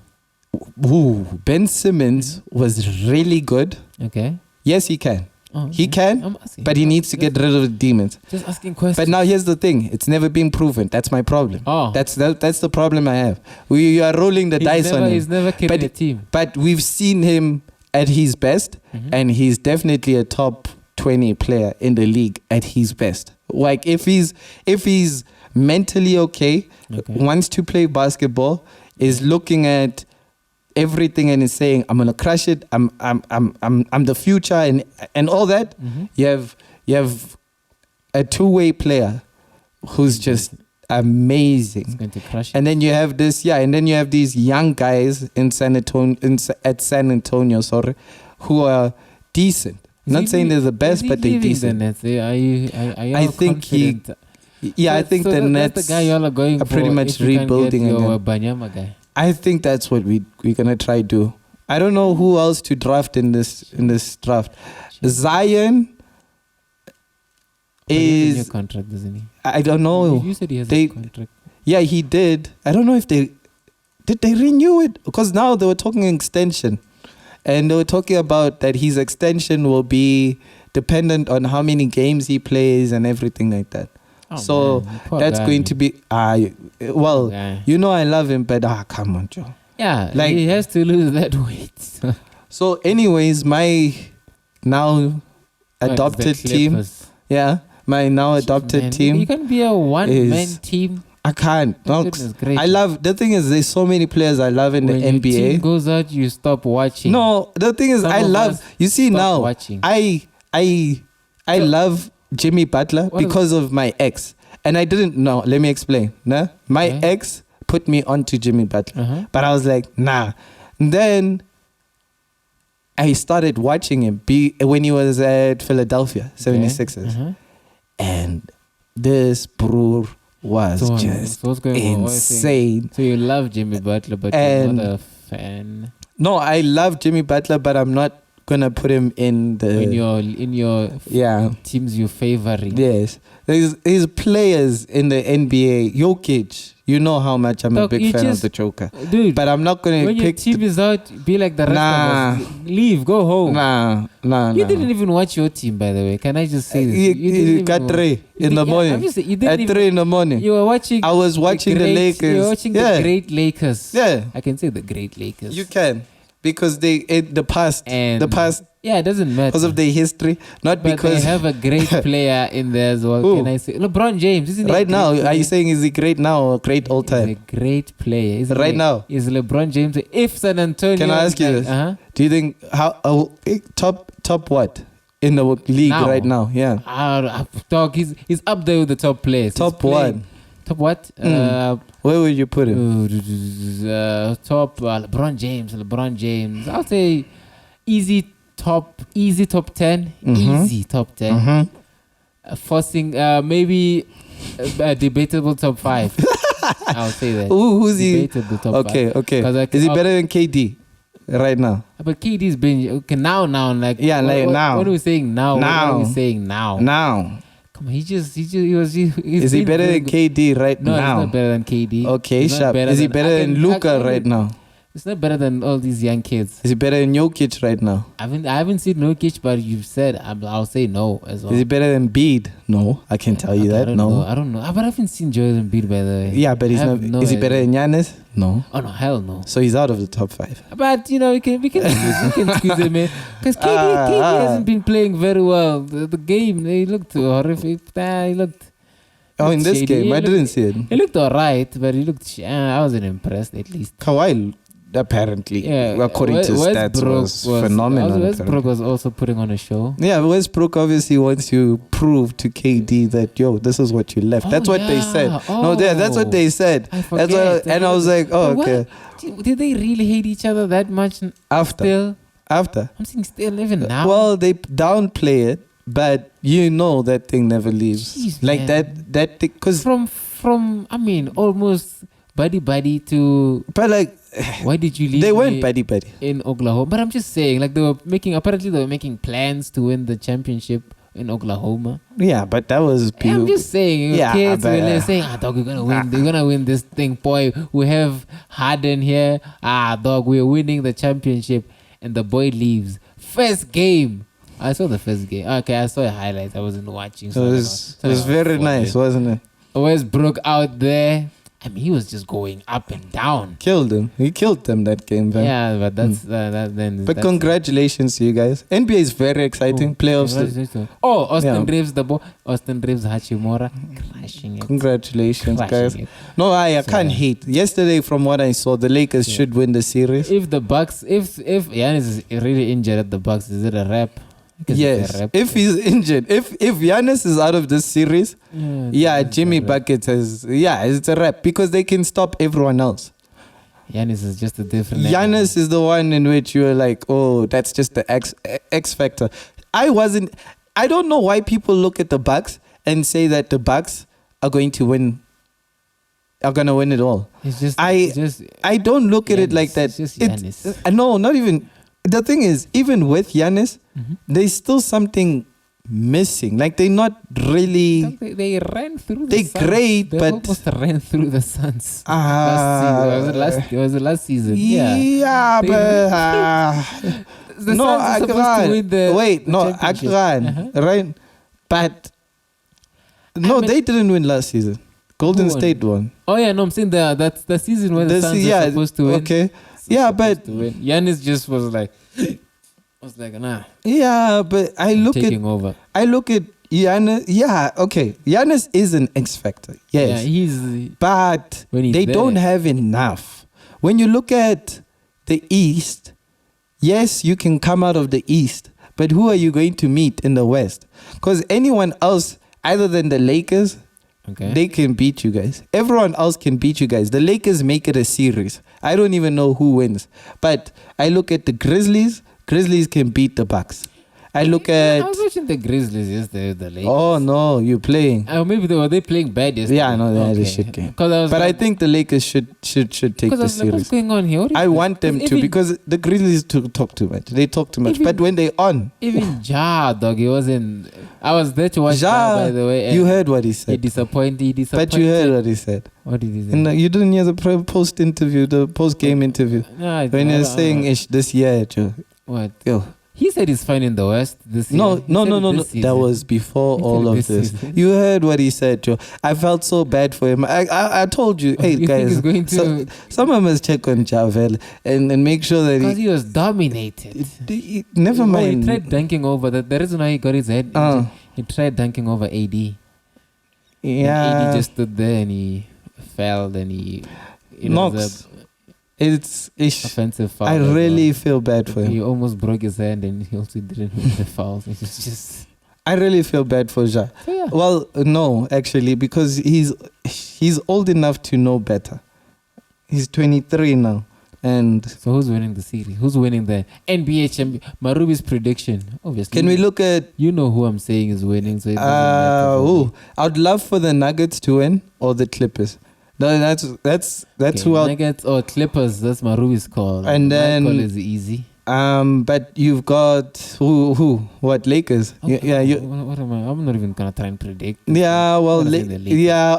Ooh, Ben Simmons was really good. Okay. Yes, he can. Oh, he can, but he needs to get rid of the demons. Just asking questions. But now here's the thing: it's never been proven. That's my problem. Oh, that's the problem I have. We are rolling the dice on him. He's never carried a team. But we've seen him at his best, and he's definitely a top 20 player in the league at his best. Like if he's mentally okay, wants to play basketball, is looking at everything and is saying, I'm gonna crush it. I'm the future and all that. You have a two-way player who's just amazing. He's going to crush it. And then you have this, and then you have these young guys in San Antonio, sorry, who are decent. Not saying they're the best, but they're decent. I think I think the Nets that's the guy y'all are going pretty much rebuilding your Banyama guy. I think that's what we're gonna try do. I don't know who else to draft in this draft. Zion is a contract, doesn't he? I don't know. You said he has a contract. Yeah, he did. I don't know if did they renew it, because now they were talking extension, and they were talking about that his extension will be dependent on how many games he plays and everything like that. Oh, so that's going to be you know I love him, but come on, Joe. Yeah, like he has to lose that weight. So anyways, my now adopted team, my now adopted team. You can be a one-man team. I can't. I love, the thing is, there's so many players I love in the NBA. When your team goes out, you stop watching. No, the thing is, I love. You see now, watching. I love Jimmy Butler because of my ex, and I didn't know. Let me explain. Nah, my ex put me onto Jimmy Butler, but I was like, nah. And then I started watching him when he was at Philadelphia 76ers, and this bro was just insane. So you love Jimmy Butler, but you're not a fan. No, I love Jimmy Butler, but I'm not gonna put him in your teams you're favoring. Yes, there's players in the NBA. Jokic, you know how much I'm a big fan of the Joker, dude. But I'm not gonna when pick. Your team is out, be like the rest of us. Leave, go home. You didn't even watch your team, by the way. Can I just say this? You got 3 in the morning. At 3 in the morning. You were watching. I was watching the Lakers. You were watching the great Lakers. Yeah, I can say the great Lakers. You can. Because the past, yeah, it doesn't matter because of their history, not but because they have a great player in there as well. Can I say LeBron James? Isn't he right now? Are you saying is he great now or great all time? He's a great player. Isn't right now, is LeBron James? If San Antonio, can I ask you this? Do you think top what in the league right now? Yeah, dog. He's up there with the top players. Top one. Top what? Where would you put him? Top LeBron James. I'll say easy top 10. Easy top 10. Forcing maybe a debatable top 5. I'll say that. Who's debatable top 5. Okay. Is he better than KD right now? But KD's been now. Now. What are we saying now? Now. What are we saying now? Now. He was. Is he better than KD right now? No, he's not better than KD. Okay, sharp. Is he better than Luka right now? It's not better than all these young kids. Is he better than Jokic right now? I haven't seen Jokic, but you've said I'll say no as well. Is he better than Bede? No, I can tell you that. I don't know. But I haven't seen Joel Embiid, by the way. Yeah, but he's not. Is he better than Giannis? No. Oh no, hell no. So he's out of the top 5. But we can squeeze him in because KD hasn't been playing very well. The game, he looked horrific. He looked. Oh, in this shady. game, I didn't see it. He looked alright, but he looked. I wasn't impressed at least. Kawhi apparently, Yeah, according to stats, was phenomenal. Westbrook was also putting on a show. Yeah, Westbrook obviously wants to prove to KD that, yo, this is what you left. That's what they said. That's what they said. I forget. And I was like, oh, okay. Did they really hate each other that much? After. I'm saying still even now. Well, they downplay it, but you know that thing never leaves. Jeez, like man. that thing, because from I mean almost buddy to. But like, why did you leave? They weren't buddy in Oklahoma. But I'm just saying, like they were making plans to win the championship in Oklahoma. Yeah, but that was I'm just saying, kids were saying, dog, we're gonna win. They're gonna win this thing, boy. We have Harden here. Dog, we're winning the championship. And the boy leaves. First game. I saw the first game. Okay, I saw a highlight. I wasn't watching. So it was very nice, wasn't it? Westbrook out there. I mean, he was just going up and down. Killed him. He killed them that game, man. Yeah, but that's then. But congratulations to you guys. NBA is very exciting. Playoffs. Austin Reeves, the ball. Austin Reeves, Hachimura, crashing it. Congratulations, guys. No, I can't hate. Yesterday, from what I saw, the Lakers should win the series. If the Bucks, if Giannis is really injured at the Bucks, is it a wrap? Yes, if he's injured, if Giannis is out of this series, Jimmy Buckets it's a wrap because they can stop everyone else. Giannis is just a different. Giannis is the one in which you are like, oh, that's just the X factor. I don't know why people look at the Bucks and say that the Bucks are going to win. Are gonna win it all. I don't look Giannis, at it like that. It's just Giannis. No, not even. The thing is, even with Giannis, there's still something missing. Like they're not really. They ran through the Suns. Great, they but almost ran through the Suns. It was the last season. Yeah, but no, Akran, right? But no, they didn't win last season. Golden State won. Oh yeah, no, I'm saying that's the season where the Suns are supposed to win. Okay. Yeah, but Giannis just was like, nah. Yeah, but I look at Giannis. Yeah, okay. Giannis is an X factor. Yes, yeah, but they don't have enough. When you look at the East, yes, you can come out of the East, but who are you going to meet in the West? Because anyone else, other than the Lakers. Okay. They can beat you guys. Everyone else can beat you guys. The Lakers make it a series. I don't even know who wins. But I look at the Grizzlies. Grizzlies can beat the Bucks. I look at... I was watching the Grizzlies yesterday, the Lakers. Oh, no, you're playing. Maybe were they playing bad yesterday? Yeah, no, they had a shit game. I think the Lakers should take the series. What's going on here? I want them to because the Grizzlies talk too much. They talk too much. But when they on... Even Ja, dog, he wasn't... I was there to watch Ja, by the way. You heard what he said. He disappointed. But you heard what he said. What did he say? And you didn't hear the post-game interview. No, when he was saying this year, Joe. What? Yo. He said he's fine in the West this year. No. That was before all of this. You heard what he said, Joe. I felt so bad for him. I told you, hey guys, someone must check on Javel and make sure that because he was dominated. Never mind. He tried dunking over the reason why he got his head. He tried dunking over AD. Yeah. And AD just stood there and he fell and he. Knox. It's offensive foul. I really feel bad for him. He almost broke his hand and he also didn't win the fouls. It's just. I really feel bad for Ja. Yeah. Well, no, actually, because he's old enough to know better. He's 23 now, and so who's winning the series? Who's winning the NBA champion? Maruby's prediction, obviously. Can we look at? You know who I'm saying is winning. So I'd love for the Nuggets to win or the Clippers. No, that's okay, who Nuggets or Clippers. That's Maruby's call. And then my call is easy. But you've got who? What Lakers? Okay. Yeah. What am I? I'm not even gonna try and predict. Yeah. Well.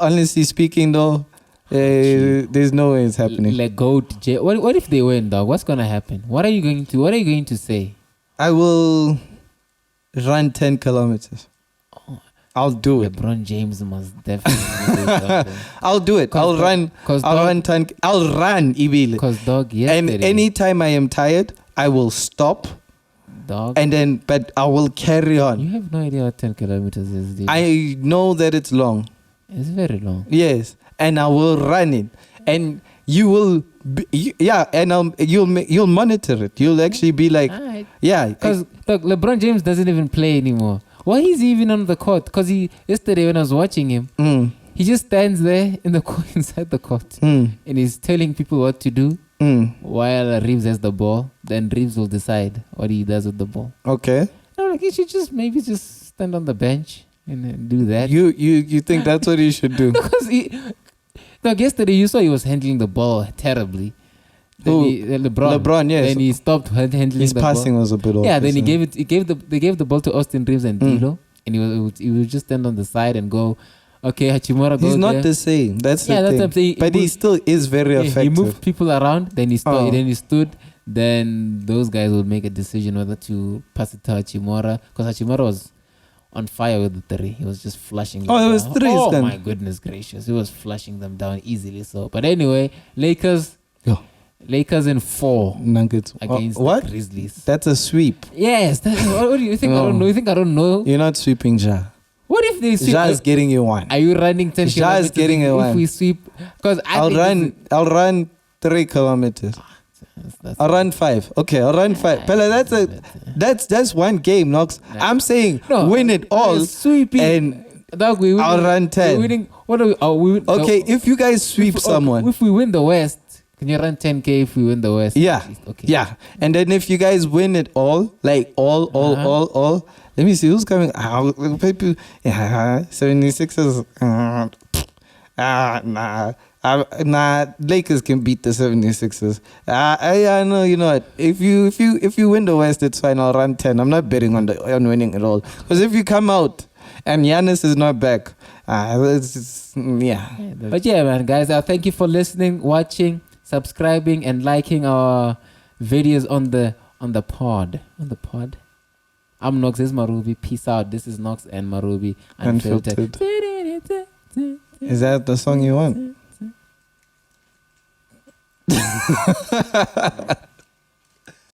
Honestly speaking, though, there's no way it's happening. What if they win, dog? What's gonna happen? What are you going to say? I will run 10 kilometers. I'll do it. LeBron James must definitely do something. I'll do it. I'll run, Ibil. Because dog, yesterday. And anytime I am tired, I will stop. Dog. But I will carry on. You have no idea what 10 kilometers is, dude. I know that it's long. It's very long. Yes. And I will run it. And you will be, and you'll monitor it. You'll actually be like, Alright. yeah, Because look, LeBron James doesn't even play anymore. Why is he even on the court? Because yesterday when I was watching him, he just stands there in the court, inside the court, and he's telling people what to do while Reeves has the ball. Then Reeves will decide what he does with the ball. Okay. I'm like, he should maybe just stand on the bench and do that. You think that's what he should do? Because yesterday you saw he was handling the ball terribly. LeBron, yes. Then he stopped handling the ball. His passing was a bit off. Yeah, then they gave the ball to Austin Reeves and Dilo, and he would just stand on the side and go, okay, Hachimura goes. He's not there. the same. That's the thing. That's what I'm saying. But he still is very effective. He moved people around, then he stood. Then those guys would make a decision whether to pass it to Hachimura, because Hachimura was on fire with the three. He was just flushing them it down. was threes Oh then. my goodness gracious. He was flushing them down easily. So, but anyway, Lakers in 4 Nuggets against what? the Grizzlies. That's a sweep. Yes. What do you think? I don't know. You think I don't know? You're not sweeping Ja. What if they sweep? Ja is getting you one. Are you running 10 Ja kilometers is getting you one. if we sweep? Because I'll run 3 kilometers. I'll run 5. Okay, I'll run 5. Pella, that's one game, Knox. I'm saying win it all. Sweeping. And I'll run 10. Winning. What are we? Okay, if you guys sweep someone. If we win the West, can you run 10K if we win the West? Yeah. Okay. Yeah. And then if you guys win it all, like all, let me see who's coming. 76ers. Nah, Lakers can beat the 76ers. I know, you know what? If you win the West, it's fine. I'll run 10. I'm not betting on winning it all. Because if you come out and Giannis is not back, But yeah, man, guys, thank you for listening, watching, subscribing, and liking our videos on the pod. I'm Knox Maruby. Peace out. This is Knox and Maruby Unfiltered. Is that the song you want?